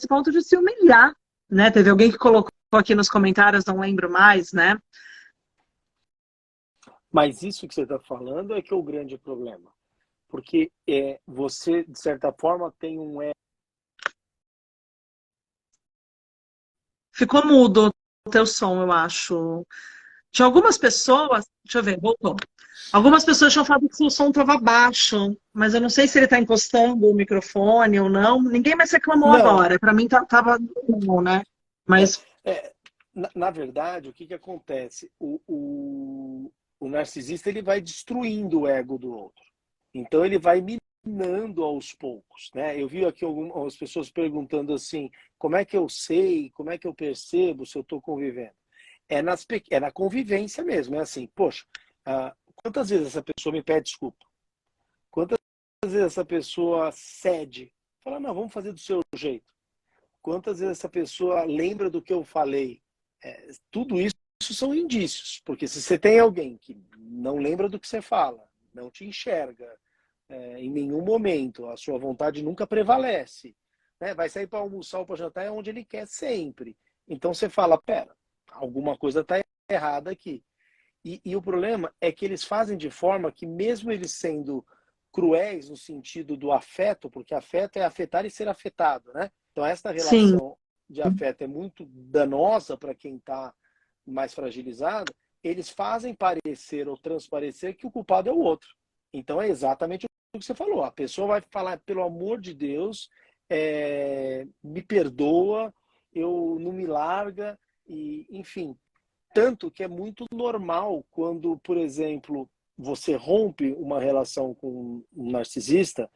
ponto de se humilhar, né? Teve alguém que colocou aqui nos comentários, não lembro mais, né? Mas isso que você está falando é que é o grande problema. Porque você, de certa forma, tem um ego. Ficou mudo o teu som, eu acho. Tinha algumas pessoas... Deixa eu ver, voltou. Algumas pessoas tinham falado que o som estava baixo, mas eu não sei se ele está encostando o microfone ou não. Ninguém mais reclamou agora. Para mim estava bom, né? Mas... Na verdade, o que acontece? O narcisista ele vai destruindo o ego do outro. Então ele vai minando aos poucos, né? Eu vi aqui algumas pessoas perguntando assim, como é que eu sei, como é que eu percebo se eu estou convivendo? É na convivência mesmo, é assim, poxa, quantas vezes essa pessoa me pede desculpa? Quantas vezes essa pessoa cede? Fala, não, vamos fazer do seu jeito. Quantas vezes essa pessoa lembra do que eu falei? Tudo isso são indícios, porque se você tem alguém que não lembra do que você fala, não te enxerga em nenhum momento, a sua vontade nunca prevalece, né? Vai sair para almoçar ou para jantar é onde ele quer sempre. Então você fala, pera, alguma coisa está errada aqui. E o problema é que eles fazem de forma que mesmo eles sendo cruéis no sentido do afeto, porque afeto é afetar e ser afetado, né? Então esta relação de afeto é muito danosa para quem está mais fragilizado, eles fazem parecer ou transparecer que o culpado é o outro. Então é exatamente o que você falou. A pessoa vai falar, pelo amor de Deus, me perdoa, eu não me larga, e, enfim, Tanto que é muito normal quando, por exemplo, você rompe uma relação com um narcisista,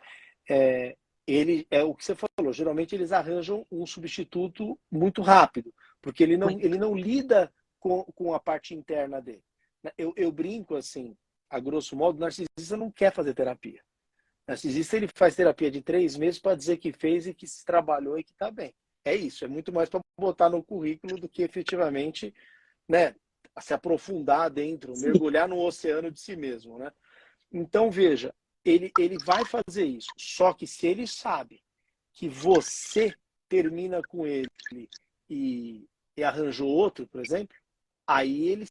ele é o que você falou, geralmente eles arranjam um substituto muito rápido, porque ele não lida com a parte interna dele. Eu brinco assim, a grosso modo, o narcisista não quer fazer terapia. O narcisista ele faz terapia de 3 meses para dizer que fez e que se trabalhou e que está bem. É isso, é muito mais para botar no currículo do que efetivamente, né, se aprofundar dentro, mergulhar no oceano de si mesmo, né? Então, veja, ele vai fazer isso. Só que se ele sabe que você termina com ele e arranjou outro, por exemplo, aí ele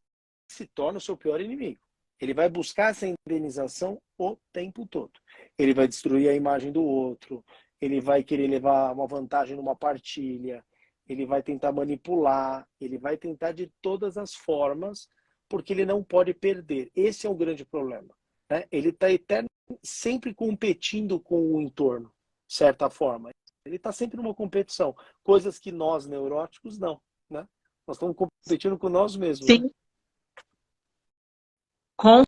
se torna o seu pior inimigo. Ele vai buscar essa indenização o tempo todo. Ele vai destruir a imagem do outro, ele vai querer levar uma vantagem numa partilha, ele vai tentar manipular, ele vai tentar de todas as formas, porque ele não pode perder. Esse é o grande problema, né? Ele está sempre competindo com o entorno, de certa forma. Ele está sempre numa competição, coisas que nós, neuróticos, não, né? Nós estamos competindo com nós mesmos. Sim. Né? Com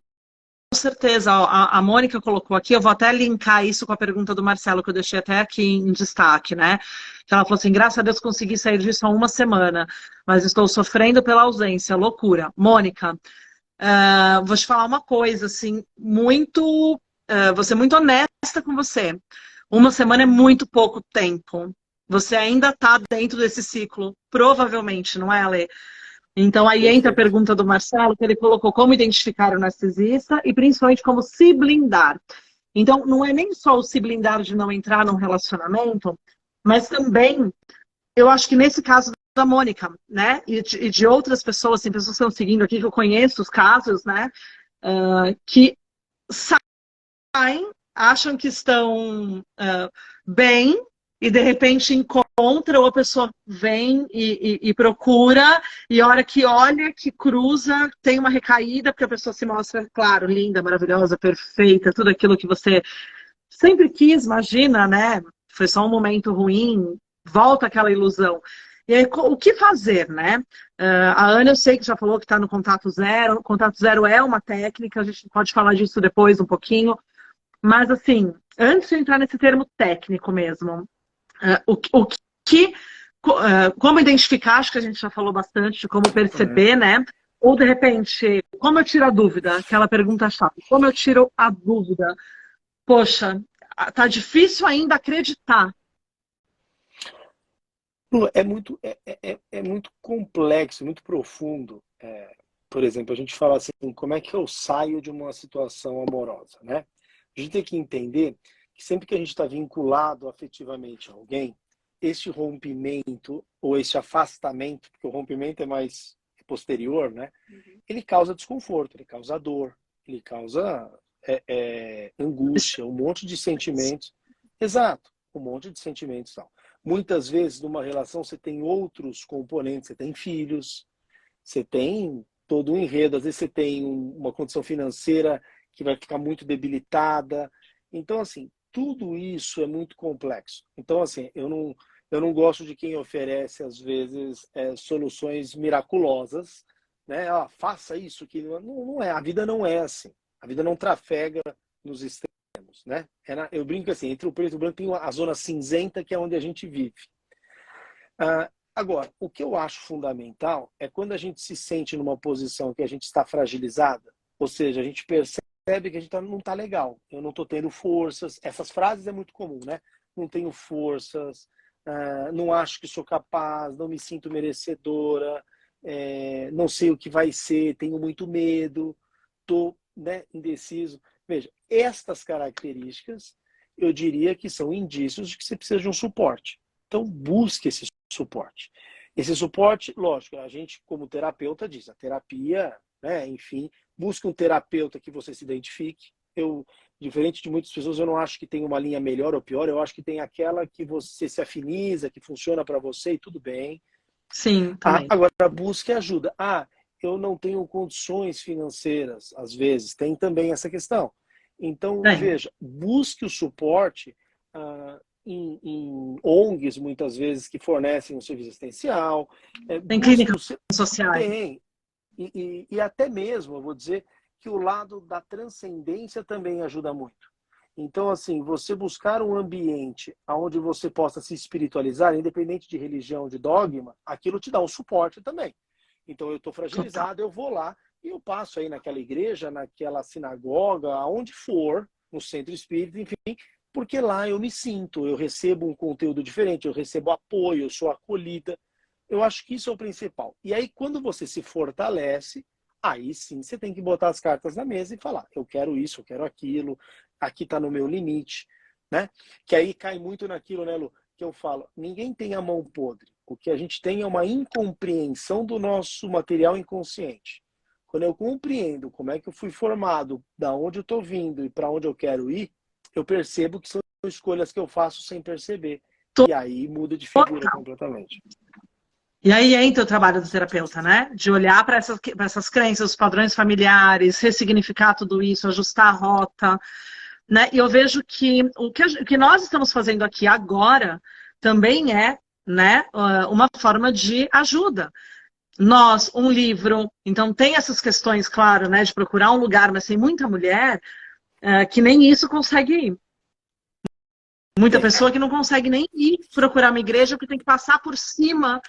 certeza. A Mônica colocou aqui, eu vou até linkar isso com a pergunta do Marcelo, que eu deixei até aqui em destaque, né? Ela falou assim, graças a Deus consegui sair disso há 1 semana, mas estou sofrendo pela ausência, loucura. Mônica, vou te falar uma coisa, assim, vou ser muito honesta com você. 1 semana é muito pouco tempo. Você ainda está dentro desse ciclo, provavelmente, não é, Ale? Então aí entra a pergunta do Marcelo, que ele colocou como identificar o narcisista e principalmente como se blindar. Então não é nem só o se blindar de não entrar num relacionamento, mas também, eu acho que nesse caso da Mônica, né, e de outras pessoas, assim, pessoas que estão seguindo aqui, que eu conheço os casos, né, que saem, acham que estão bem, e de repente encontra, ou a pessoa vem e procura, e a hora que olha, que cruza, tem uma recaída, porque a pessoa se mostra, claro, linda, maravilhosa, perfeita, tudo aquilo que você sempre quis, imagina, né? Foi só um momento ruim, volta aquela ilusão. E aí, o que fazer, né? A Ana, eu sei que já falou que está no contato zero. O contato zero é uma técnica, a gente pode falar disso depois um pouquinho. Mas, assim, antes de entrar nesse termo técnico mesmo, como identificar, acho que a gente já falou bastante de como perceber, né? Ou, de repente, como eu tiro a dúvida? Aquela pergunta chata. Como eu tiro a dúvida? Poxa, tá difícil ainda acreditar. É muito complexo, muito profundo. Por exemplo, a gente fala assim, como é que eu saio de uma situação amorosa, né? A gente tem que entender que sempre que a gente está vinculado afetivamente a alguém, esse rompimento ou esse afastamento, porque o rompimento é mais posterior, né? Ele causa desconforto, ele causa dor, ele causa angústia, um monte de sentimentos. Exato, um monte de sentimentos e tal. Muitas vezes, numa relação, você tem outros componentes, você tem filhos, você tem todo um enredo, às vezes você tem uma condição financeira que vai ficar muito debilitada. Então, assim, tudo isso é muito complexo. Então, assim, eu não gosto de quem oferece, às vezes, soluções miraculosas, né? Faça isso, que não é. A vida não é assim. A vida não trafega nos extremos, né? Eu brinco assim, entre o preto e o branco tem a zona cinzenta, que é onde a gente vive. Agora, o que eu acho fundamental é quando a gente se sente numa posição que a gente está fragilizada, ou seja, a gente percebe que a gente não está legal, eu não estou tendo forças. Essas frases é muito comum, né? Não tenho forças, não acho que sou capaz, não me sinto merecedora, não sei o que vai ser, tenho muito medo, estou, né, indeciso. Veja, estas características eu diria que são indícios de que você precisa de um suporte. Então, busque esse suporte. Esse suporte, lógico, a gente, como terapeuta, diz, a terapia, né, enfim, busque um terapeuta que você se identifique. Eu, diferente de muitas pessoas, eu não acho que tem uma linha melhor ou pior, eu acho que tem aquela que você se afiniza, que funciona para você e tudo bem. Sim, também. Agora, busque ajuda. Eu não tenho condições financeiras, às vezes, tem também essa questão. Então, veja, busque o suporte em ONGs, muitas vezes, que fornecem um serviço assistencial. Tem clínicas sociais. Tem. E até mesmo, eu vou dizer, que o lado da transcendência também ajuda muito. Então, assim, você buscar um ambiente onde você possa se espiritualizar, independente de religião, de dogma, aquilo te dá um suporte também. Então, eu estou fragilizado, eu vou lá e eu passo aí naquela igreja, naquela sinagoga, aonde for, no centro espírita, enfim, porque lá eu me sinto, eu recebo um conteúdo diferente, eu recebo apoio, eu sou acolhida. Eu acho que isso é o principal. E aí, quando você se fortalece, aí sim você tem que botar as cartas na mesa e falar, eu quero isso, eu quero aquilo, aqui está no meu limite, né? Que aí cai muito naquilo, né, Lu, que eu falo, ninguém tem a mão podre. O que a gente tem é uma incompreensão do nosso material inconsciente. Quando eu compreendo como é que eu fui formado, da onde eu estou vindo e para onde eu quero ir, eu percebo que são escolhas que eu faço sem perceber. E aí muda de figura completamente. E aí entra o trabalho do terapeuta, né? De olhar para essas crenças, os padrões familiares, ressignificar tudo isso, ajustar a rota, né? E eu vejo que o que nós estamos fazendo aqui agora também é, né, uma forma de ajuda. Nós, um livro, então tem essas questões, claro, né, de procurar um lugar, mas tem muita mulher que nem isso consegue ir. Muita pessoa que não consegue nem ir procurar uma igreja porque tem que passar por cima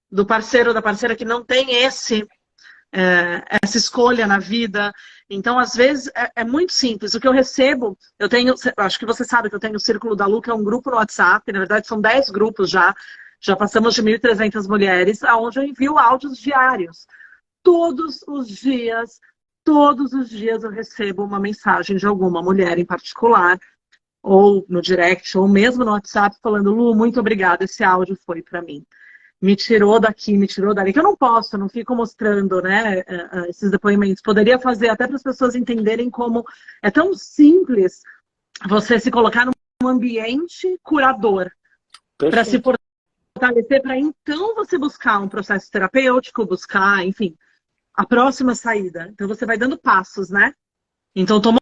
do parceiro ou da parceira que não tem essa escolha na vida. Então, às vezes, é muito simples. O que eu recebo, acho que você sabe que eu tenho o Círculo da Lu, que é um grupo no WhatsApp, na verdade são 10 grupos já passamos de 1.300 mulheres, aonde eu envio áudios diários. Todos os dias eu recebo uma mensagem de alguma mulher em particular, ou no direct, ou mesmo no WhatsApp, falando, Lu, muito obrigada, esse áudio foi para mim. Me tirou daqui, me tirou dali, que eu não fico mostrando, né, esses depoimentos. Poderia fazer até para as pessoas entenderem como é tão simples você se colocar num ambiente curador, para se fortalecer, para então você buscar um processo terapêutico, buscar, enfim, a próxima saída. Então você vai dando passos, né? Então tomou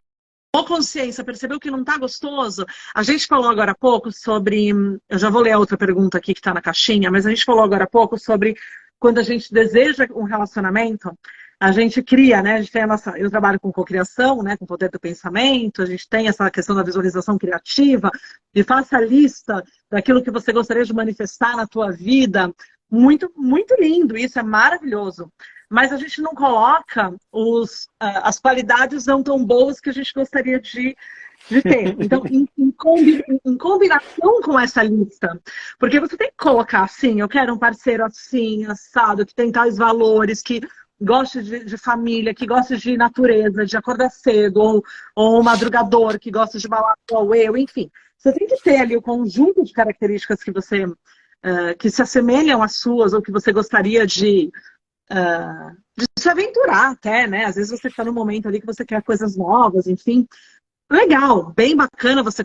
consciência, percebeu que não está gostoso. A gente falou agora há pouco sobre, eu já vou ler a outra pergunta aqui que está na caixinha, mas a gente falou agora há pouco sobre quando a gente deseja um relacionamento, a gente cria, né? A gente tem eu trabalho com cocriação, né? Com poder do pensamento, a gente tem essa questão da visualização criativa, e faça a lista daquilo que você gostaria de manifestar na tua vida. Muito, muito lindo, isso é maravilhoso. Mas a gente não coloca as qualidades não tão boas que a gente gostaria de ter. Então, em combinação com essa lista, porque você tem que colocar assim, eu quero um parceiro assim, assado, que tem tais valores, que goste de família, que goste de natureza, de acordar cedo, ou um madrugador, que gosta de balada igual eu, enfim. Você tem que ter ali o conjunto de características que você que se assemelham às suas, ou que você gostaria de se aventurar até, né? Às vezes você está num momento ali que você quer coisas novas, enfim. Legal, bem bacana você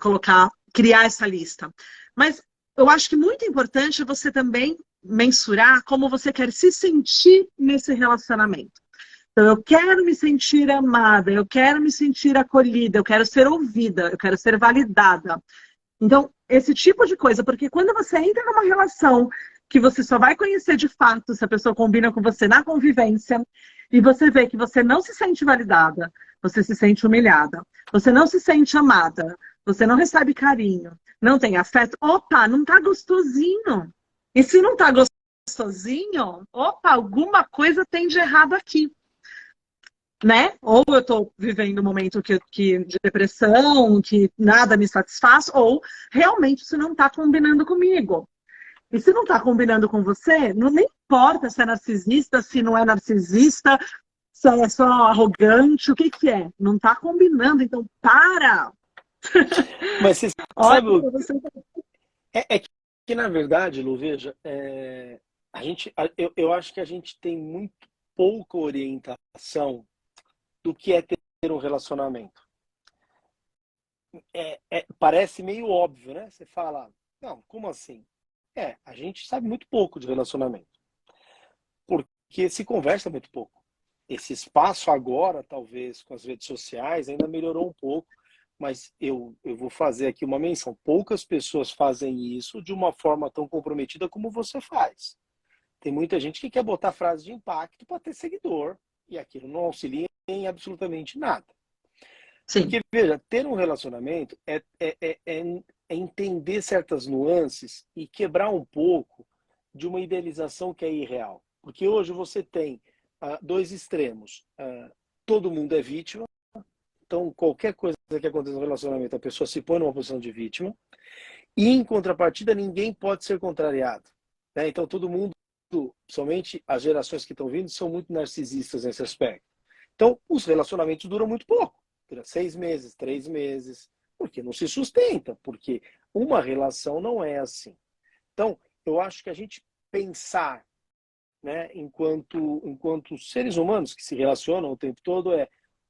criar essa lista. Mas eu acho que muito importante você também mensurar como você quer se sentir nesse relacionamento. Então, eu quero me sentir amada, eu quero me sentir acolhida, eu quero ser ouvida, eu quero ser validada. Então, esse tipo de coisa, porque quando você entra numa relação que você só vai conhecer de fato se a pessoa combina com você na convivência, e você vê que você não se sente validada, você se sente humilhada, você não se sente amada, você não recebe carinho, não tem afeto, opa, não tá gostosinho. E se não tá gostosinho, opa, alguma coisa tem de errado aqui. Né? Ou eu estou vivendo um momento de depressão, que nada me satisfaz, ou realmente isso não está combinando comigo. E se não está combinando com você, não nem importa se é narcisista, se não é narcisista, se é só arrogante, o que que é? Não está combinando, então para! Mas você Olha, sabe, que na verdade, Lu, veja, eu acho que a gente tem muito pouca orientação do que é ter um relacionamento. Parece meio óbvio, né? Você fala, não, como assim? A gente sabe muito pouco de relacionamento. Porque se conversa muito pouco. Esse espaço agora, talvez, com as redes sociais, ainda melhorou um pouco, mas eu vou fazer aqui uma menção. Poucas pessoas fazem isso de uma forma tão comprometida como você faz. Tem muita gente que quer botar frase de impacto para ter seguidor, e aquilo não auxilia em absolutamente nada. Sim. Porque, veja, ter um relacionamento é entender certas nuances e quebrar um pouco de uma idealização que é irreal. Porque hoje você tem dois extremos. Todo mundo é vítima, então qualquer coisa que aconteça no relacionamento, a pessoa se põe numa posição de vítima, e em contrapartida ninguém pode ser contrariado. Né? Então todo mundo, somente as gerações que estão vindo, são muito narcisistas nesse aspecto. Então os relacionamentos duram muito pouco. 6 meses, 3 meses, porque não se sustenta, porque uma relação não é assim. Então, eu acho que a gente pensar, né, enquanto seres humanos que se relacionam o tempo todo,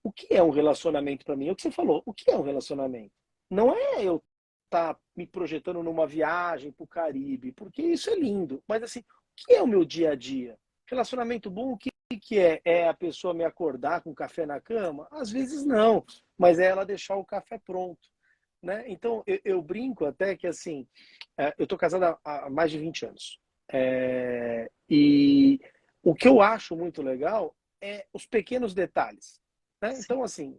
o que é um relacionamento para mim? É o que você falou, o que é um relacionamento? Não é eu estar me projetando numa viagem para o Caribe, porque isso é lindo, mas assim, o que é o meu dia a dia? Relacionamento bom, o que é? É a pessoa me acordar com café na cama? Às vezes não, mas é ela deixar o café pronto. Né? Então, eu brinco até que assim, eu estou casada há mais de 20 anos. E o que eu acho muito legal é os pequenos detalhes. Né? Então, assim,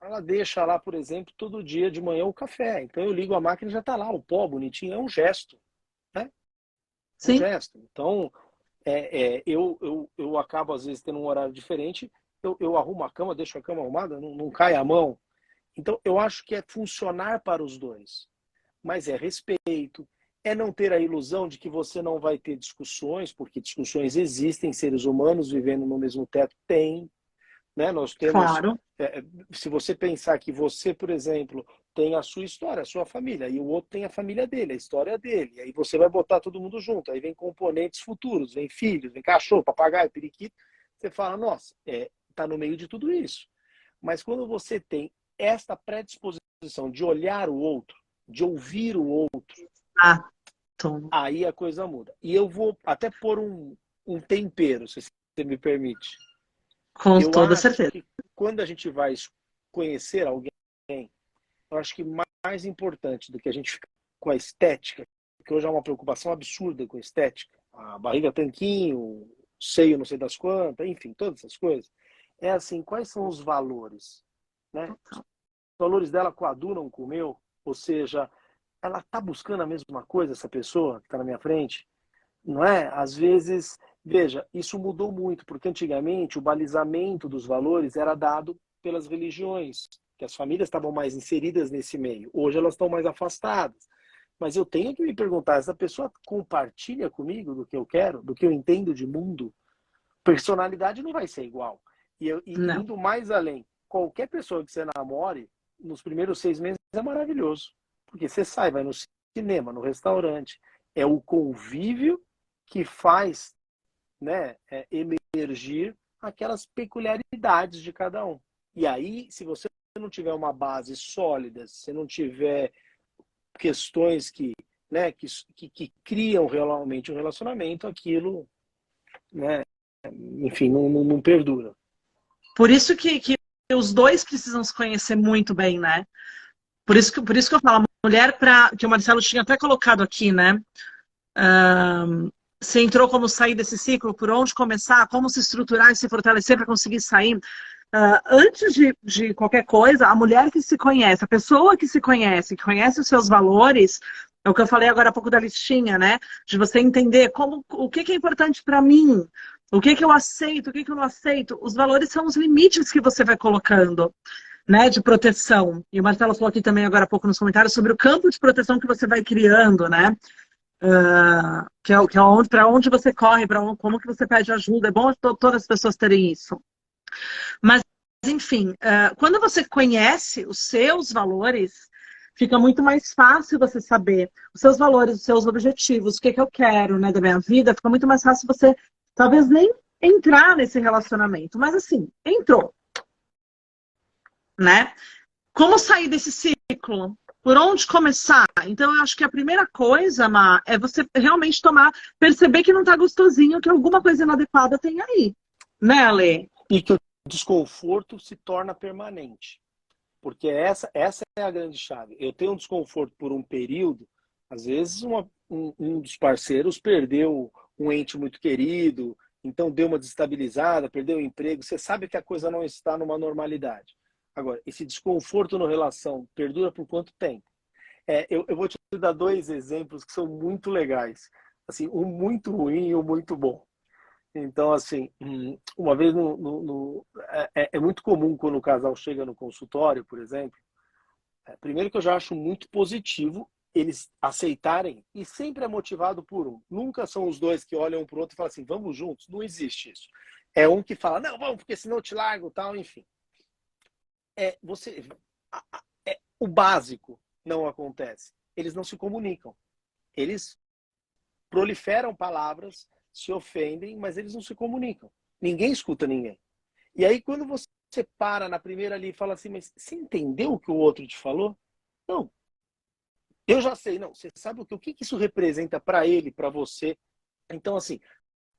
ela deixa lá, por exemplo, todo dia de manhã o café. Então eu ligo a máquina e já está lá, o pó bonitinho, é um gesto. Né? Um Sim. gesto. Então, eu acabo, às vezes, tendo um horário diferente, eu arrumo a cama, deixo a cama arrumada, não cai a mão. Então, eu acho que é funcionar para os dois. Mas é respeito, é não ter a ilusão de que você não vai ter discussões, porque discussões existem, seres humanos vivendo no mesmo teto tem. Né? Nós temos, Claro. se você pensar que você, por exemplo, tem a sua história, a sua família, e o outro tem a família dele, a história dele, e aí você vai botar todo mundo junto, aí vem componentes futuros, vem filhos, vem cachorro, papagaio, periquito, você fala, nossa, tá no meio de tudo isso. Mas quando você tem esta predisposição de olhar o outro, de ouvir o outro, aí a coisa muda. E eu vou até pôr um tempero, se você me permite. Com Eu toda acho certeza. que quando a gente vai conhecer alguém, eu acho que mais importante do que a gente ficar com a estética, que hoje é uma preocupação absurda com a estética, a barriga tanquinho, seio não sei das quantas, enfim, todas essas coisas, é assim, quais são os valores? Né? Os valores dela coadunam com o meu, ou seja, ela está buscando a mesma coisa, essa pessoa que está na minha frente? Não é? Às vezes, veja, isso mudou muito, porque antigamente o balizamento dos valores era dado pelas religiões, que as famílias estavam mais inseridas nesse meio. Hoje elas estão mais afastadas. Mas eu tenho que me perguntar, essa pessoa compartilha comigo do que eu quero, do que eu entendo de mundo? Personalidade não vai ser igual. E indo mais além, qualquer pessoa que você namore, nos primeiros 6 meses é maravilhoso. Porque você sai, vai no cinema, no restaurante. É o convívio que faz, né, emergir aquelas peculiaridades de cada um. E aí, se você não tiver uma base sólida, se você não tiver questões né, que criam realmente um relacionamento, aquilo, né, enfim, não perdura. Por isso que os dois precisam se conhecer muito bem, né? Por isso que eu falo, a mulher, que o Marcelo tinha até colocado aqui, né? Você entrou como sair desse ciclo, por onde começar, como se estruturar e se fortalecer para conseguir sair. Antes de qualquer coisa, a mulher que se conhece, a pessoa que se conhece, que conhece os seus valores, é o que eu falei agora há pouco da listinha, né? De você entender o que é importante para mim, o que eu aceito, o que eu não aceito. Os valores são os limites que você vai colocando, né? De proteção. E o Marcelo falou aqui também agora há pouco nos comentários sobre o campo de proteção que você vai criando, né? Que é para onde você corre, como que você pede ajuda. É bom todas as pessoas terem isso. Mas, enfim, quando você conhece os seus valores, fica muito mais fácil você saber os seus valores, os seus objetivos, o que eu quero, né, da minha vida. Fica muito mais fácil você, talvez, nem entrar nesse relacionamento. Mas, assim, entrou. Né? Como sair desse ciclo? Por onde começar? Então, eu acho que a primeira coisa, Má, é você realmente perceber que não tá gostosinho, que alguma coisa inadequada tem aí. Né, Ale? E que o desconforto se torna permanente. Porque essa é a grande chave. Eu tenho um desconforto por um período, às vezes um dos parceiros perdeu um ente muito querido, então deu uma desestabilizada, perdeu o emprego, você sabe que a coisa não está numa normalidade. Agora, esse desconforto na relação perdura por quanto tempo? Eu vou te dar dois exemplos que são muito legais. Assim, um muito ruim e um muito bom. Então, assim, uma vez é muito comum quando o casal chega no consultório, por exemplo, primeiro que eu já acho muito positivo eles aceitarem, e sempre é motivado por um. Nunca são os dois que olham um para o outro e falam assim, vamos juntos. Não existe isso. É um que fala, não, vamos, porque senão eu te largo, tal, enfim. O básico não acontece. Eles não se comunicam. Eles proliferam palavras, se ofendem, mas eles não se comunicam. Ninguém escuta ninguém. E aí, quando você para na primeira ali e fala assim, mas você entendeu o que o outro te falou? Não. Eu já sei, não. Você sabe o que isso representa para ele, para você? Então, assim,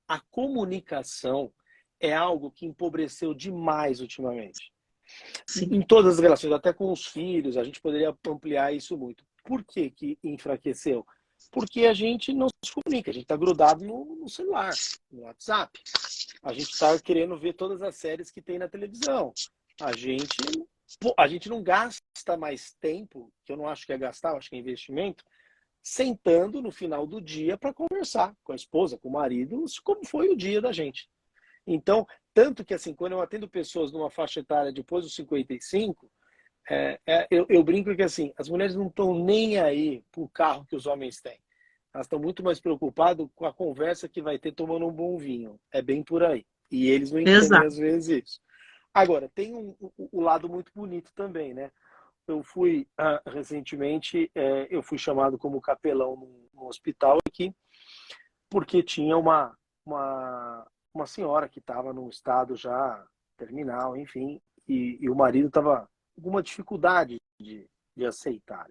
a comunicação é algo que empobreceu demais ultimamente. Sim. Em todas as relações, até com os filhos, a gente poderia ampliar isso muito. Por que que enfraqueceu? Porque a gente não se comunica, a gente está grudado no celular, no WhatsApp. A gente está querendo ver todas as séries que tem na televisão. A gente não gasta mais tempo, que eu não acho que é gastar, eu acho que é investimento, sentando no final do dia para conversar com a esposa, com o marido, como foi o dia da gente. Então, tanto que assim, quando eu atendo pessoas numa faixa etária depois dos 55, eu brinco que assim, as mulheres não estão nem aí pro carro que os homens têm. Elas estão muito mais preocupadas com a conversa que vai ter tomando um bom vinho. É bem por aí. E eles não entendem às vezes isso. Agora, tem o lado muito bonito também, né? Eu fui, recentemente, eu fui chamado como capelão num hospital aqui, porque tinha uma senhora que estava num estado já terminal, enfim, e o marido estava com alguma dificuldade de aceitar.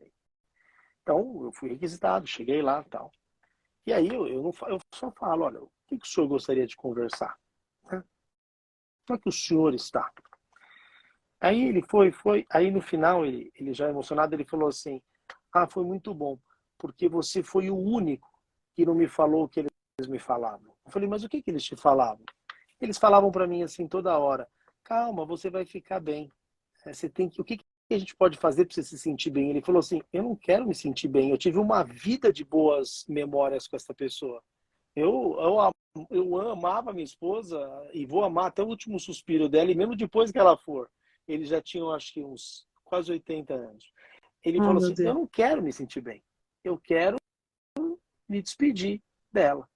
Então, eu fui requisitado, cheguei lá e tal. E aí eu só falo, olha, o que o senhor gostaria de conversar? Como é que o senhor está? Aí ele foi, aí no final, ele já emocionado, ele falou assim, foi muito bom, porque você foi o único que não me falou o que eles me falavam. Eu falei, mas o que eles te falavam? Eles falavam para mim assim toda hora, calma, você vai ficar bem. Você tem que, o que a gente pode fazer para você se sentir bem? Ele falou assim, eu não quero me sentir bem, eu tive uma vida de boas memórias com essa pessoa. Eu amava minha esposa e vou amar até o último suspiro dela, e mesmo depois que ela for. Eles já tinham, acho que, uns quase 80 anos. Ele falou assim, eu não quero me sentir bem. Eu quero me despedir dela.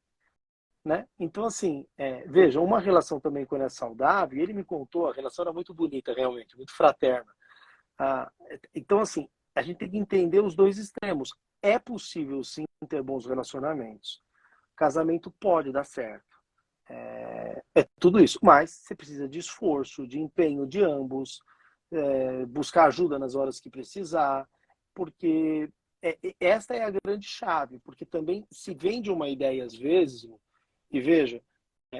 Né? Então, assim, veja, uma relação também quando é saudável, e ele me contou, a relação era muito bonita, realmente, muito fraterna. Então, assim, a gente tem que entender os dois extremos. É possível, sim, ter bons relacionamentos. Casamento pode dar certo. É tudo isso, mas você precisa de esforço, de empenho de ambos, buscar ajuda nas horas que precisar, porque esta é a grande chave, porque também se vende uma ideia às vezes, e veja,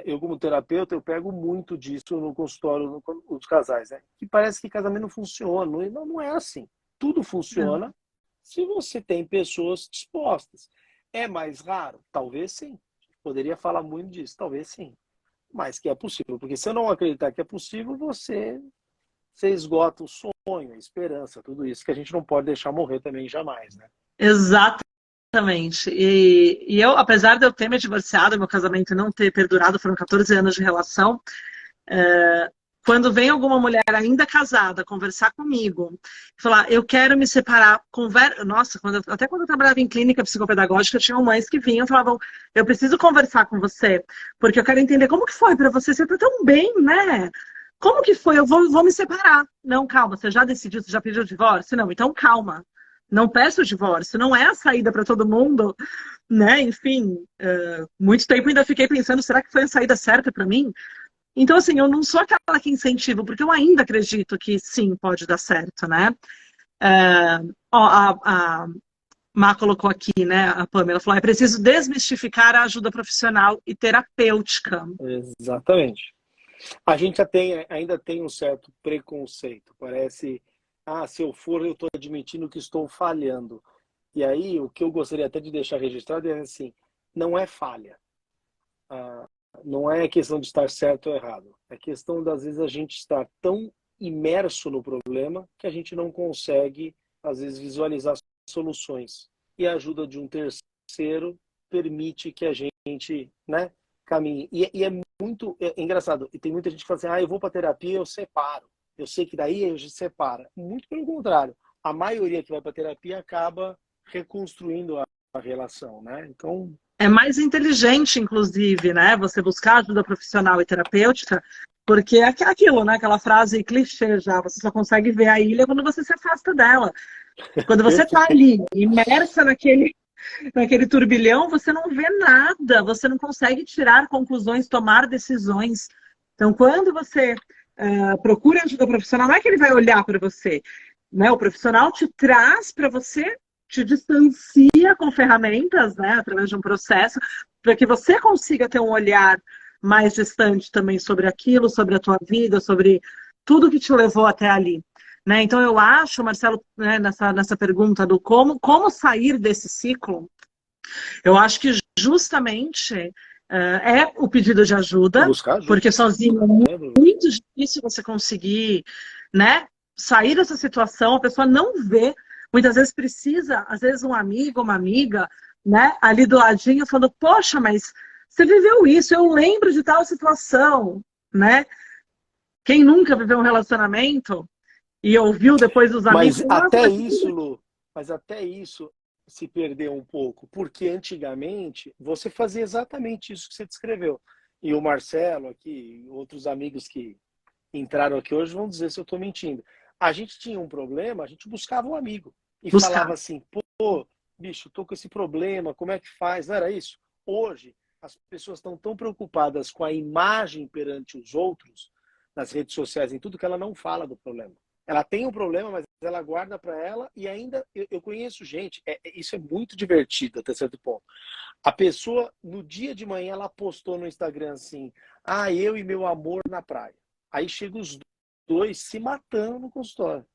eu como terapeuta, eu pego muito disso no consultório dos casais, né? Que parece que casamento não funciona, não é assim. Tudo funciona se você tem pessoas dispostas. É mais raro? Talvez sim. Poderia falar muito disso, talvez sim. Mas que é possível. Porque se eu não acreditar que é possível, você esgota o sonho, a esperança, tudo isso que a gente não pode deixar morrer também jamais, né? Exatamente. E eu, apesar de eu ter me divorciado, meu casamento não ter perdurado, foram 14 anos de relação, quando vem alguma mulher ainda casada conversar comigo, falar, eu quero me separar, nossa, até quando eu trabalhava em clínica psicopedagógica, tinham mães que vinham e falavam, eu preciso conversar com você, porque eu quero entender como que foi para você, você tá tão bem, né? Como que foi? Eu vou me separar. Não, calma, você já decidiu, você já pediu o divórcio? Não, então calma. Não peço o divórcio, não é a saída para todo mundo, né? Enfim, muito tempo ainda fiquei pensando, será que foi a saída certa para mim? Então, assim, eu não sou aquela que incentivo, porque eu ainda acredito que sim, pode dar certo, né? A Má colocou aqui, né? A Pamela falou, é preciso desmistificar a ajuda profissional e terapêutica. Exatamente. A gente ainda tem um certo preconceito. Parece, se eu for, eu estou admitindo que estou falhando. E aí, o que eu gostaria até de deixar registrado é assim, não é falha. não é questão de estar certo ou errado. É questão, das vezes, a gente estar tão imerso no problema que a gente não consegue, às vezes, visualizar soluções. E a ajuda de um terceiro permite que a gente, né, caminhe. E é muito engraçado. E tem muita gente que fala assim, eu vou para terapia, eu separo. Eu sei que daí a gente separa. Muito pelo contrário. A maioria que vai para terapia acaba reconstruindo a relação, né? Então... É mais inteligente, inclusive, né? Você buscar ajuda profissional e terapêutica, porque é aquilo, né? Aquela frase clichê já, você só consegue ver a ilha quando você se afasta dela. Quando você está ali, imersa naquele turbilhão, você não vê nada, você não consegue tirar conclusões, tomar decisões. Então, quando você procura ajuda profissional, não é que ele vai olhar para você, né? O profissional te traz para você, te distancia com ferramentas, né, através de um processo, para que você consiga ter um olhar mais distante também sobre aquilo, sobre a tua vida, sobre tudo que te levou até ali. Né? Então, eu acho, Marcelo, né, nessa pergunta do como sair desse ciclo, eu acho que justamente é o pedido de ajuda, porque sozinho é muito difícil você conseguir, né, sair dessa situação, a pessoa não vê. Muitas vezes precisa, às vezes um amigo, uma amiga, né, ali do ladinho, falando, poxa, mas você viveu isso, eu lembro de tal situação, né? Quem nunca viveu um relacionamento e ouviu depois dos amigos... Mas até isso se perdeu um pouco, porque antigamente você fazia exatamente isso que você descreveu. E o Marcelo aqui, outros amigos que entraram aqui hoje vão dizer se eu estou mentindo. A gente tinha um problema, a gente buscava um amigo. E falava assim, pô, bicho, tô com esse problema, como é que faz? Não era isso? Hoje, as pessoas estão tão preocupadas com a imagem perante os outros, nas redes sociais, em tudo, que ela não fala do problema. Ela tem um problema, mas ela guarda para ela, e ainda, eu conheço gente, isso é muito divertido até certo ponto. A pessoa, no dia de manhã, ela postou no Instagram assim, eu e meu amor na praia. Aí chega os dois se matando no consultório.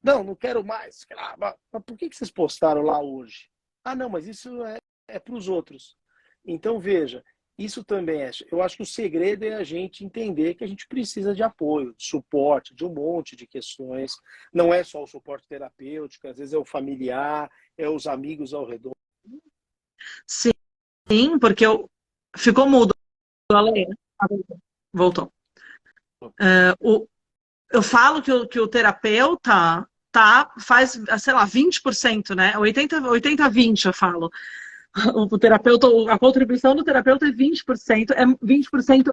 Não quero mais. Mas por que vocês postaram lá hoje? Não, mas isso é para os outros. Então, veja, isso também eu acho que o segredo é a gente entender que a gente precisa de apoio, de suporte, de um monte de questões. Não é só o suporte terapêutico, às vezes é o familiar, é os amigos ao redor. Sim, porque ficou mudo. Voltou. Eu falo que o terapeuta faz, sei lá, 20%, né? 80-20 eu falo. O terapeuta, a contribuição do terapeuta é 20%, é 20%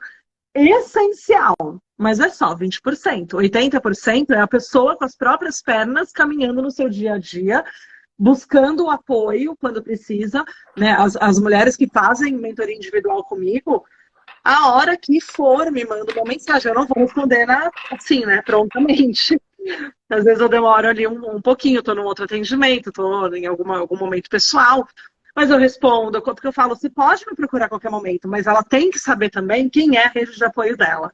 essencial, mas é só 20%. 80% é a pessoa com as próprias pernas caminhando no seu dia a dia, buscando o apoio quando precisa, né? As mulheres que fazem mentoria individual comigo, a hora que for, me manda uma mensagem. Eu não vou responder assim, né, prontamente. Às vezes eu demoro ali um pouquinho, estou num outro atendimento, estou em algum momento pessoal, mas eu respondo, porque eu falo, você pode me procurar a qualquer momento, mas ela tem que saber também quem é a rede de apoio dela.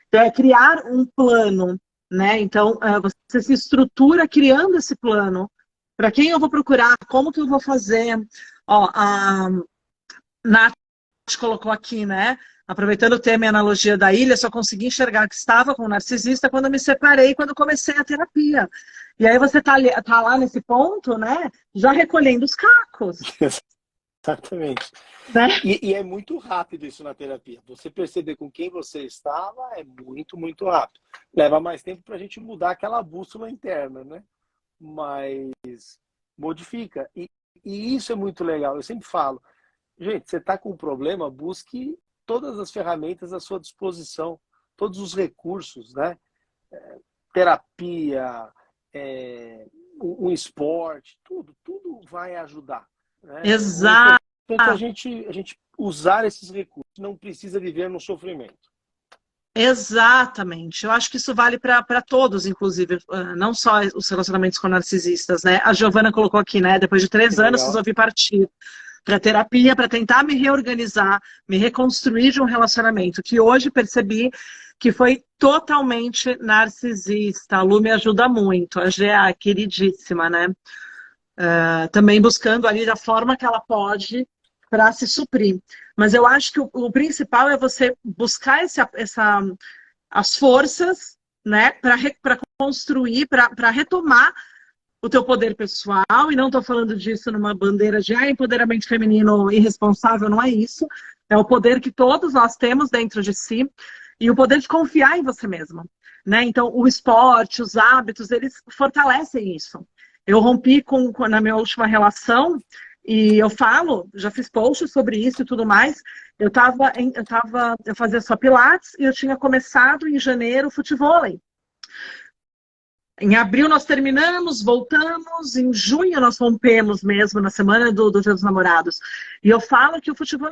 Então, é criar um plano, né? Então, você se estrutura criando esse plano. Para quem eu vou procurar, como que eu vou fazer? Ó, a Nath colocou aqui, né? Aproveitando o tema e a analogia da ilha, só consegui enxergar que estava com um narcisista quando me separei, quando comecei a terapia. E aí você tá lá nesse ponto, né? Já recolhendo os cacos. Exatamente. Né? E é muito rápido isso na terapia. Você perceber com quem você estava é muito, muito rápido. Leva mais tempo para a gente mudar aquela bússola interna, né? Mas modifica. E isso é muito legal. Eu sempre falo, gente, você está com um problema, busque todas as ferramentas à sua disposição, todos os recursos, né? Terapia, um esporte, tudo vai ajudar. Né? Exato. Portanto, a gente usar esses recursos, não precisa viver no sofrimento. Exatamente. Eu acho que isso vale para todos, inclusive, não só os relacionamentos com narcisistas, né? A Giovana colocou aqui, né? Depois de 3 anos, resolvi partir para terapia, para tentar me reorganizar, me reconstruir de um relacionamento que hoje percebi que foi totalmente narcisista. A Lu me ajuda muito, a GA, queridíssima, né? Também buscando ali da forma que ela pode para se suprir. Mas eu acho que o principal é você buscar as forças, né, para construir, para retomar o teu poder pessoal, e não estou falando disso numa bandeira de empoderamento feminino irresponsável, não é isso. É o poder que todos nós temos dentro de si e o poder de confiar em você mesma, né? Então, o esporte, os hábitos, eles fortalecem isso. Eu rompi na minha última relação e eu já fiz posts sobre isso e tudo mais. Eu fazia só pilates e eu tinha começado em janeiro futevôlei. Em abril nós terminamos, voltamos, em junho nós rompemos mesmo, na semana do Dia dos Namorados. E eu falo que o futebol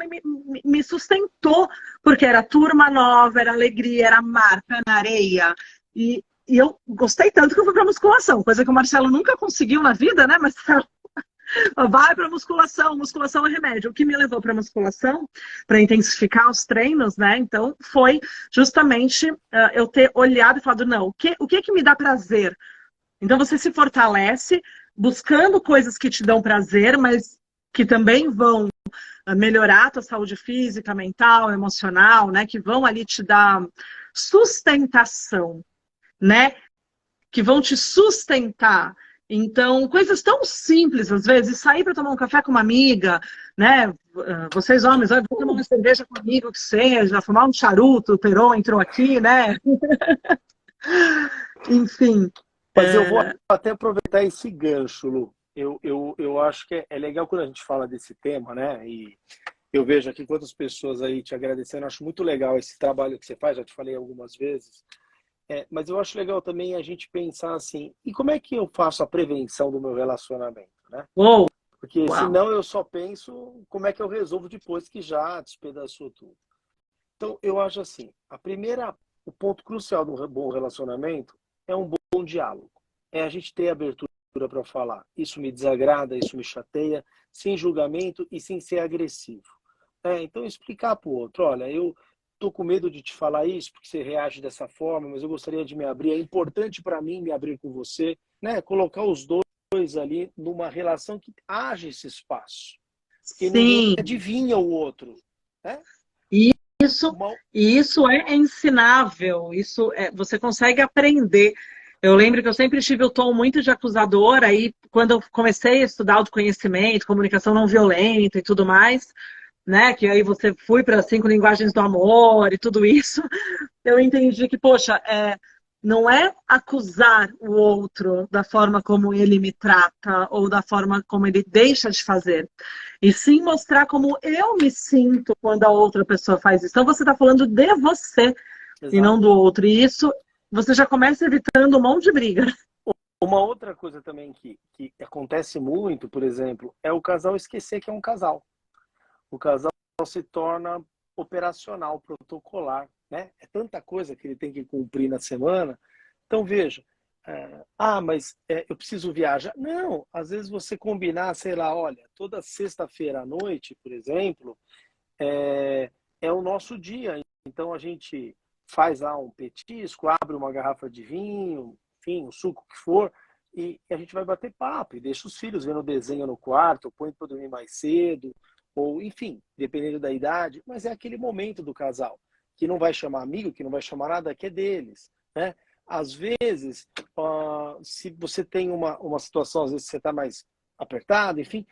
me sustentou, porque era turma nova, era alegria, era mar, pé na areia. E eu gostei tanto que eu fui pra musculação, coisa que o Marcelo nunca conseguiu na vida, né, Marcelo? Vai para musculação, musculação é remédio. O que me levou para musculação, para intensificar os treinos, né? Então, foi justamente eu ter olhado e falado, não, o que me dá prazer? Então, você se fortalece buscando coisas que te dão prazer, mas que também vão melhorar a tua saúde física, mental, emocional, né? Que vão ali te dar sustentação, né? Que vão te sustentar. Então, coisas tão simples, às vezes, sair para tomar um café com uma amiga, né? Vocês homens, vão tomar uma cerveja comigo, que seja, fumar um charuto, o Peron entrou aqui, né? Enfim. Mas eu vou até aproveitar esse gancho, Lu. Eu acho que é legal quando a gente fala desse tema, né? E eu vejo aqui quantas pessoas aí te agradecendo. Acho muito legal esse trabalho que você faz, já te falei algumas vezes. Mas eu acho legal também a gente pensar assim, e como é que eu faço a prevenção do meu relacionamento, né? Porque senão eu só penso como é que eu resolvo depois que já despedaçou tudo. Então, eu acho assim, o ponto crucial do bom relacionamento é um bom diálogo. É a gente ter abertura para falar. Isso me desagrada, isso me chateia, sem julgamento e sem ser agressivo. Então, explicar para o outro, olha, eu tô com medo de te falar isso, porque você reage dessa forma, mas eu gostaria de me abrir. É importante para mim me abrir com você, né? Colocar os dois ali numa relação que haja esse espaço. Que ninguém adivinha o outro. Né? Isso é ensinável. Você consegue aprender. Eu lembro que eu sempre tive o tom muito de acusadora, aí quando eu comecei a estudar autoconhecimento, comunicação não violenta e tudo mais, né? Que aí você foi para 5 linguagens do amor e tudo isso, eu entendi que, poxa, não é acusar o outro da forma como ele me trata ou da forma como ele deixa de fazer, e sim mostrar como eu me sinto quando a outra pessoa faz isso. Então você está falando de você. Exato. E não do outro. E isso você já começa evitando um monte de briga. Uma outra coisa também que acontece muito, por exemplo, é o casal esquecer que é um casal. O casal se torna operacional, protocolar, né? É tanta coisa que ele tem que cumprir na semana. Então, veja, mas eu preciso viajar. Não, às vezes você combinar, sei lá, olha, toda sexta-feira à noite, por exemplo, é o nosso dia. Então, a gente faz lá um petisco, abre uma garrafa de vinho, enfim, um suco que for, e a gente vai bater papo e deixa os filhos vendo desenho no quarto, põe para dormir mais cedo, ou enfim, dependendo da idade, mas é aquele momento do casal, que não vai chamar amigo, que não vai chamar nada, que é deles, né? Às vezes, se você tem uma situação, às vezes você está mais apertado, enfim,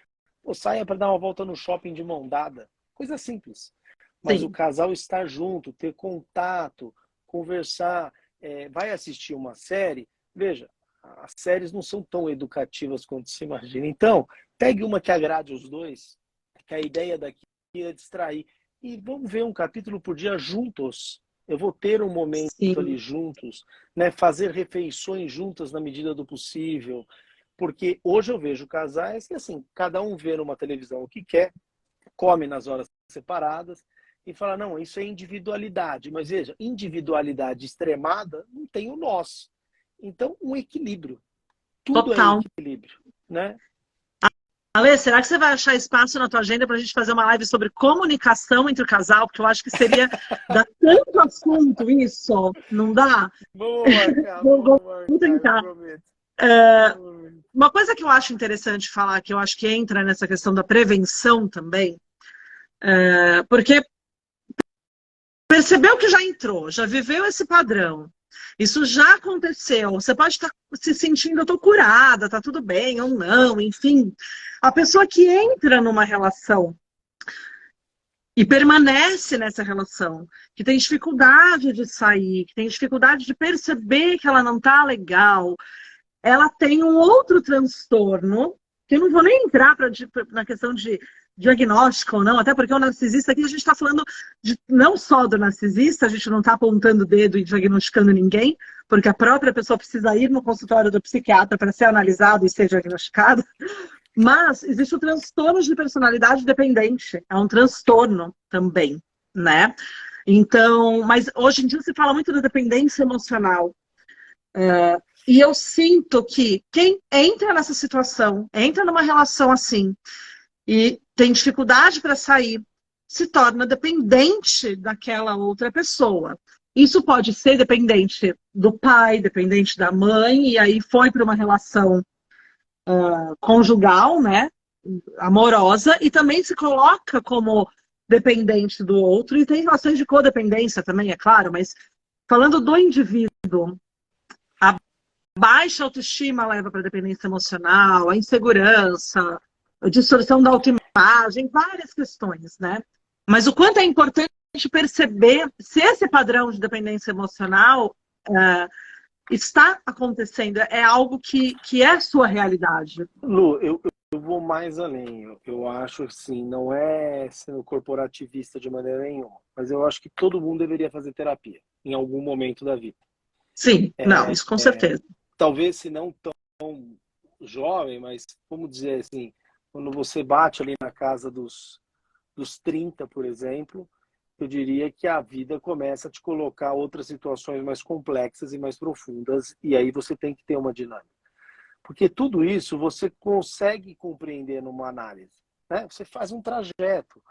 saia para dar uma volta no shopping de mão dada, coisa simples. Mas o casal estar junto, ter contato, conversar, vai assistir uma série, veja, as séries não são tão educativas quanto se imagina. Então, pegue uma que agrade os dois, que a ideia daqui é distrair. E vamos ver um capítulo por dia juntos. Eu vou ter um momento ali juntos, né? Fazer refeições juntas na medida do possível. Porque hoje eu vejo casais que, assim, cada um vê numa televisão o que quer, come nas horas separadas e fala, não, isso é individualidade. Mas veja, individualidade extremada não tem o nosso. Então, um equilíbrio. Tudo é equilíbrio, né? Ale, será que você vai achar espaço na tua agenda para a gente fazer uma live sobre comunicação entre o casal? Porque eu acho que seria dar tanto assunto isso. Não dá? Boa, cara. Vou tentar. Uma coisa que eu acho interessante falar, que eu acho que entra nessa questão da prevenção também, Porque percebeu que já entrou, já viveu esse padrão. Isso já aconteceu. Você pode estar se sentindo, eu tô curada, tá tudo bem ou não, enfim. A pessoa que entra numa relação e permanece nessa relação, que tem dificuldade de sair, que tem dificuldade de perceber que ela não tá legal, ela tem um outro transtorno, que eu não vou nem entrar na questão de diagnóstico ou não, até porque o narcisista aqui a gente está falando não só do narcisista, a gente não está apontando o dedo e diagnosticando ninguém, porque a própria pessoa precisa ir no consultório do psiquiatra para ser analisado e ser diagnosticado, mas existe o transtorno de personalidade dependente, é um transtorno também, né? Então, mas hoje em dia se fala muito da dependência emocional. E eu sinto que quem entra nessa situação, entra numa relação assim, e tem dificuldade para sair, se torna dependente daquela outra pessoa. Isso pode ser dependente do pai, dependente da mãe, e aí foi para uma relação conjugal, né, amorosa, e também se coloca como dependente do outro, e tem relações de codependência também, é claro, mas falando do indivíduo, a baixa autoestima leva para a dependência emocional, a insegurança, a distorção da autoimagem, várias questões, né? Mas o quanto é importante perceber se esse padrão de dependência emocional está acontecendo, é algo que é sua realidade. Lu, eu vou mais além. Eu acho assim, não é sendo corporativista de maneira nenhuma, mas eu acho que todo mundo deveria fazer terapia em algum momento da vida. Sim, não, isso com certeza. Talvez se não tão jovem, mas vamos dizer assim, quando você bate ali na casa dos 30, por exemplo, eu diria que a vida começa a te colocar outras situações mais complexas e mais profundas, e aí você tem que ter uma dinâmica. Porque tudo isso você consegue compreender numa análise, né? Você faz um trajeto.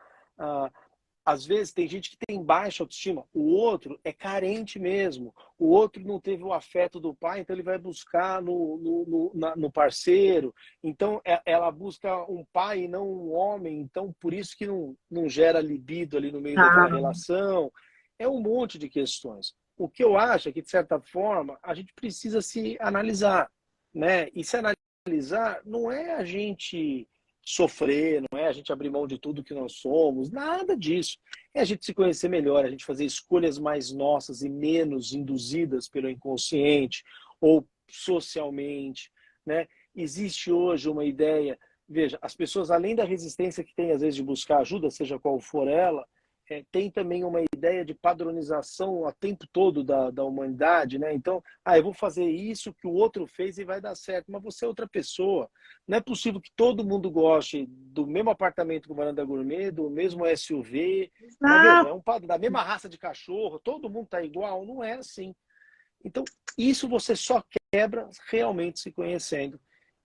Às vezes tem gente que tem baixa autoestima, o outro é carente mesmo, o outro não teve o afeto do pai, então ele vai buscar no parceiro, então ela busca um pai e não um homem, então por isso que não gera libido ali no meio daquela relação. É um monte de questões. O que eu acho é que, de certa forma, a gente precisa se analisar, né? E se analisar não é a gente sofrer, não é a gente abrir mão de tudo que nós somos, nada disso. É a gente se conhecer melhor, a gente fazer escolhas mais nossas e menos induzidas pelo inconsciente ou socialmente, né? Existe hoje uma ideia, veja, as pessoas, além da resistência que tem às vezes de buscar ajuda, seja qual for ela, tem também uma ideia de padronização o tempo todo da humanidade, né? Então, eu vou fazer isso que o outro fez e vai dar certo, mas você é outra pessoa. Não é possível que todo mundo goste do mesmo apartamento com varanda gourmet, do mesmo SUV, mas, é um padrão, da mesma raça de cachorro, todo mundo tá igual, não é assim. Então, isso você só quebra realmente se conhecendo,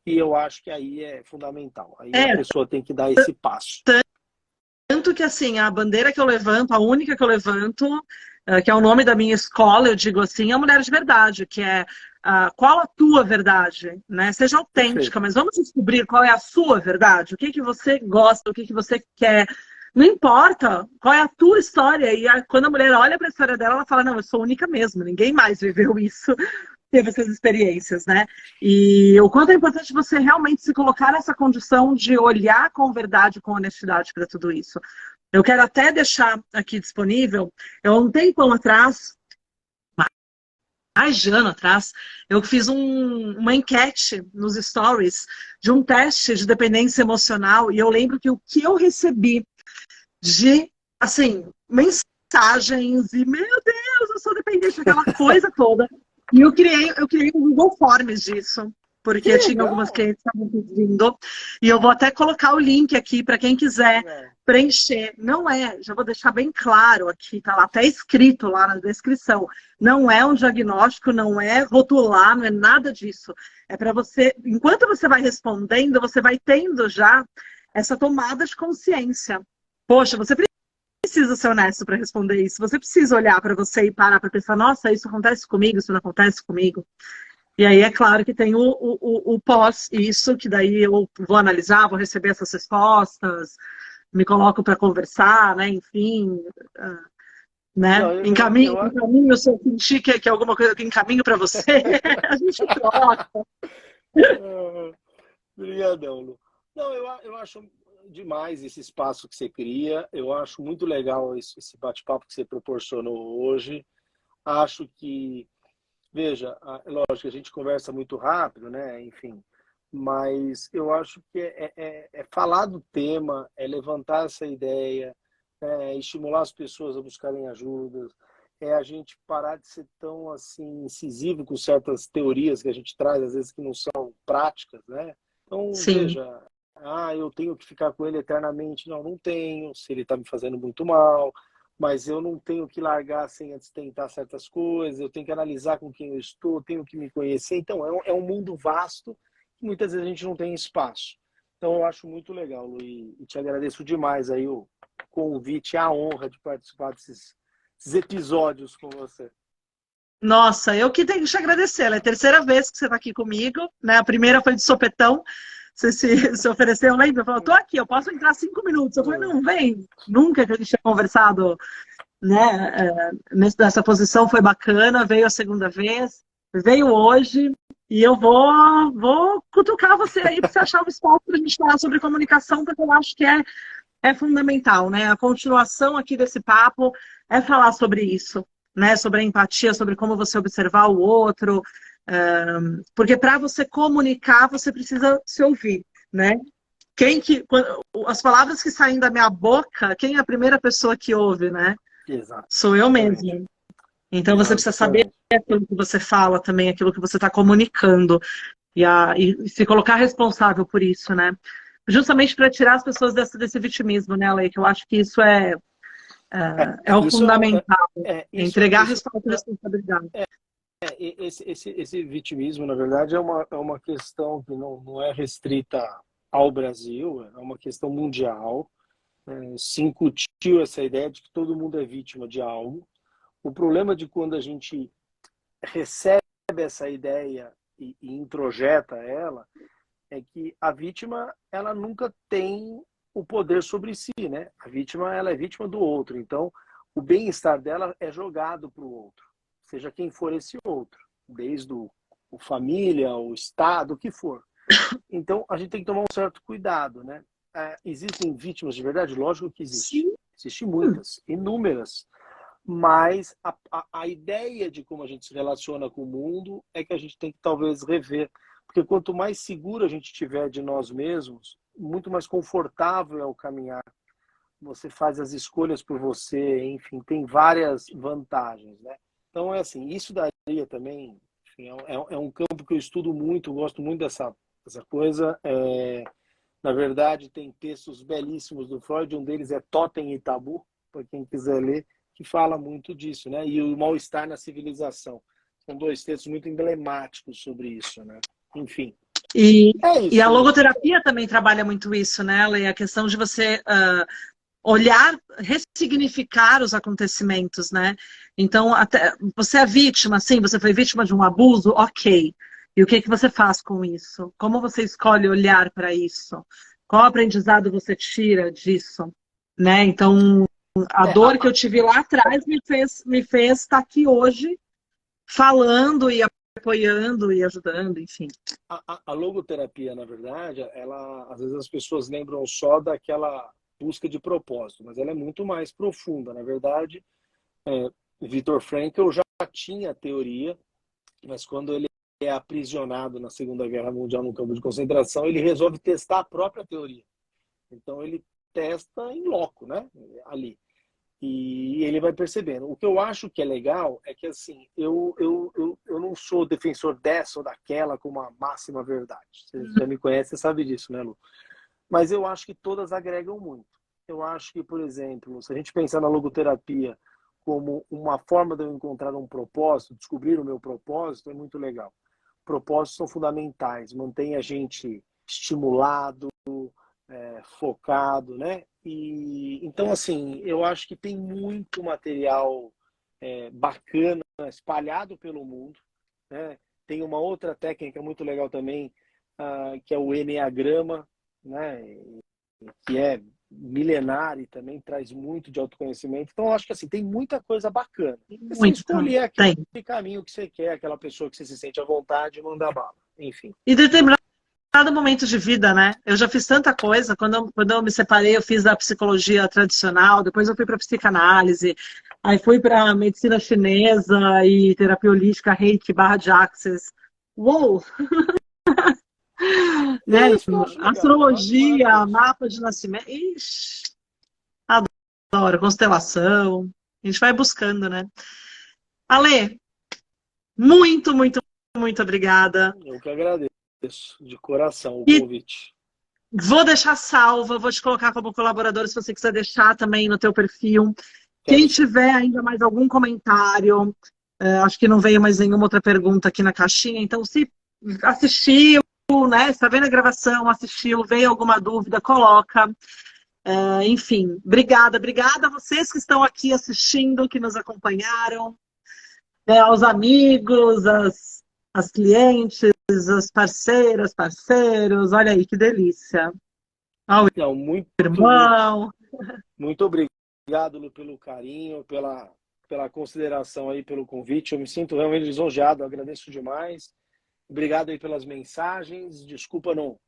e eu acho que aí é fundamental. Aí a pessoa tem que dar esse passo. Tanto que, assim, a bandeira que eu levanto, a única que eu levanto, que é o nome da minha escola, eu digo assim, é a mulher de verdade, que é qual a tua verdade, né? Seja autêntica, mas vamos descobrir qual é a sua verdade, o que que você gosta, o que que você quer. Não importa qual é a tua história. E quando a mulher olha para a história dela, ela fala, não, eu sou única mesmo, ninguém mais viveu isso, teve essas experiências, né? E o quanto é importante você realmente se colocar nessa condição de olhar com verdade, com honestidade para tudo isso. Eu quero até deixar aqui disponível, eu há um tempão atrás, mais de ano atrás, eu fiz uma enquete nos stories de um teste de dependência emocional, e eu lembro que o que eu recebi de, assim, mensagens e, meu Deus, eu sou dependente daquela coisa toda. E eu criei um Google Forms disso, porque tinha algumas clientes que estavam pedindo. E eu vou até colocar o link aqui para quem quiser preencher. Não é, já vou deixar bem claro aqui, tá lá até escrito lá na descrição. Não é um diagnóstico, não é rotular, não é nada disso. É para você, enquanto você vai respondendo, você vai tendo já essa tomada de consciência. Poxa, você precisa ser honesto para responder isso. Você precisa olhar para você e parar para pensar, nossa, isso acontece comigo, isso não acontece comigo. E aí é claro que tem o pós isso, que daí eu vou analisar, vou receber essas respostas. me coloco para conversar, né? Enfim, né? Não, Encaminho se eu sentir que é alguma coisa que encaminho para você, a gente troca. Obrigadão, Lu. Não, eu acho demais esse espaço que você cria. Eu acho muito legal esse bate-papo que você proporcionou hoje. Acho que, veja, é lógico que a gente conversa muito rápido, né? Enfim, mas eu acho que é falar do tema, é levantar essa ideia, é estimular as pessoas a buscarem ajuda, é a gente parar de ser tão assim incisivo com certas teorias que a gente traz, às vezes que não são práticas, né? Então, Sim, veja, eu tenho que ficar com ele eternamente. Não, não tenho, se ele está me fazendo muito mal, mas eu não tenho que largar sem antes tentar certas coisas, eu tenho que analisar com quem eu estou, tenho que me conhecer. Então, é um mundo vasto que muitas vezes a gente não tem espaço. Então, eu acho muito legal, Lu, e te agradeço demais aí o convite, a honra de participar desses episódios com você. nossa, eu que tenho que te agradecer. É a terceira vez que você está aqui comigo, né? A primeira foi de sopetão. Você se ofereceu, lembra? Falou, tô aqui, eu posso entrar 5 minutos. Eu falei, não, vem. Nunca que a gente tinha conversado, né? Nessa posição foi bacana, veio a segunda vez, veio hoje, e eu vou cutucar você aí para você achar um espaço para a gente falar sobre comunicação, porque eu acho que é fundamental, né? A continuação aqui desse papo é falar sobre isso, né? Sobre a empatia, sobre como você observar o outro, porque para você comunicar, você precisa se ouvir, né? As palavras que saem da minha boca, quem é a primeira pessoa que ouve, né? Exato. Sou eu mesma. Então você precisa saber Exatamente. aquilo que você fala também, aquilo que você está comunicando e se colocar responsável por isso, né? Justamente para tirar as pessoas desse vitimismo, né, Ale? Que eu acho que isso é o Isso fundamental. Entregar isso, responsabilidade. esse vitimismo, na verdade, é uma questão que não é restrita ao Brasil, é uma questão mundial. Se incutiu essa ideia de que todo mundo é vítima de algo. O problema de quando a gente recebe essa ideia e introjeta ela é que a vítima ela nunca tem o poder sobre si, né? A vítima ela é vítima do outro, então o bem-estar dela é jogado para o outro, seja quem for esse outro, desde o família, o estado, o que for. Então a gente tem que tomar um certo cuidado, né? Existem vítimas de verdade? Lógico que existe. Sim. Existem muitas, inúmeras. Mas a ideia de como a gente se relaciona com o mundo é que a gente tem que talvez rever. Porque quanto mais seguro a gente tiver de nós mesmos, muito mais confortável é o caminhar. Você faz as escolhas por você, enfim, tem várias vantagens, né? Então, é assim, isso daria também, enfim, é um campo que eu estudo muito, gosto muito dessa coisa. Na verdade, tem textos belíssimos do Freud, um deles é Totem e Tabu, para quem quiser ler, que fala muito disso, né? E o mal-estar na civilização. São dois textos muito emblemáticos sobre isso, né? Enfim, E, é e a isso, Lu. logoterapia também trabalha muito isso, né, Ale? A questão de você olhar, ressignificar os acontecimentos, né? Então, até você é vítima, sim, você foi vítima de um abuso, ok. E o que você faz com isso? Como você escolhe olhar para isso? Qual aprendizado você tira disso? Né? Então, a É, dor que eu tive lá atrás me fez estar aqui hoje falando e apoiando e ajudando, enfim. a logoterapia, na verdade, às vezes as pessoas lembram só daquela busca de propósito, mas ela é muito mais profunda. Na verdade, Viktor Frankl já tinha a teoria, mas quando ele é aprisionado na Segunda Guerra Mundial no campo de concentração, ele resolve testar a própria teoria. Então ele testa em loco, né? Ali. E ele vai percebendo. O que eu acho que é legal é que, assim, eu não sou defensor dessa ou daquela como a máxima verdade. Você já me conhece, você sabe disso, né, Lu? Mas eu acho que todas agregam muito. Eu acho que, por exemplo, se a gente pensar na logoterapia como uma forma de eu encontrar um propósito, descobrir o meu propósito, é muito legal. Propósitos são fundamentais, mantém a gente estimulado, focado, né? E então, assim, eu acho que tem muito material bacana espalhado pelo mundo, né? Tem uma outra técnica muito legal também, que é o Enneagrama, né? Que é milenar e também traz muito de autoconhecimento. Então, eu acho que assim, tem muita coisa bacana. Você Muito. escolher Tem. aquele caminho que você quer, aquela pessoa que você se sente à vontade, mandar bala. Enfim. E determinado momento de vida, né? Eu já fiz tanta coisa. Quando eu me separei, eu fiz a psicologia tradicional, depois eu fui para psicanálise, aí fui para medicina chinesa e terapia holística, Reiki, barra de Access. Uou! Né? Isso que eu acho legal. Astrologia, mapa de nascimento. Ixi, adoro, constelação. A gente vai buscando, né? Ale, muito, muito, muito obrigada. Eu que agradeço de coração o E convite. vou deixar salva, vou te colocar como colaborador, se você quiser deixar também no teu perfil. Quem tiver ainda mais algum comentário, acho que não veio mais nenhuma outra pergunta aqui na caixinha, então se assistiu, né, está vendo a gravação, assistiu, veio alguma dúvida, coloca. Enfim, obrigada a vocês que estão aqui assistindo, que nos acompanharam, aos amigos, as clientes, as parceiras, parceiros, olha aí que delícia. Ao Não, irmão. Muito obrigado, Lu, pelo carinho, pela consideração aí, pelo convite. Eu me sinto realmente lisonjeado, agradeço demais. Obrigado aí pelas mensagens. Desculpa não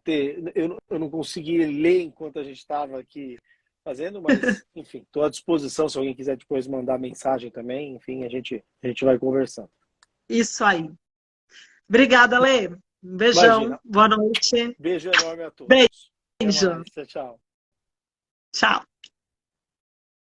ter, eu não consegui ler enquanto a gente estava aqui fazendo, mas enfim, estou à disposição se alguém quiser depois mandar mensagem também. Enfim, a gente vai conversando. Isso aí. Obrigada, Lê. Um beijão. Imagina. Boa noite. Beijo enorme a todos. Beijo. Até mais. Tchau. Tchau.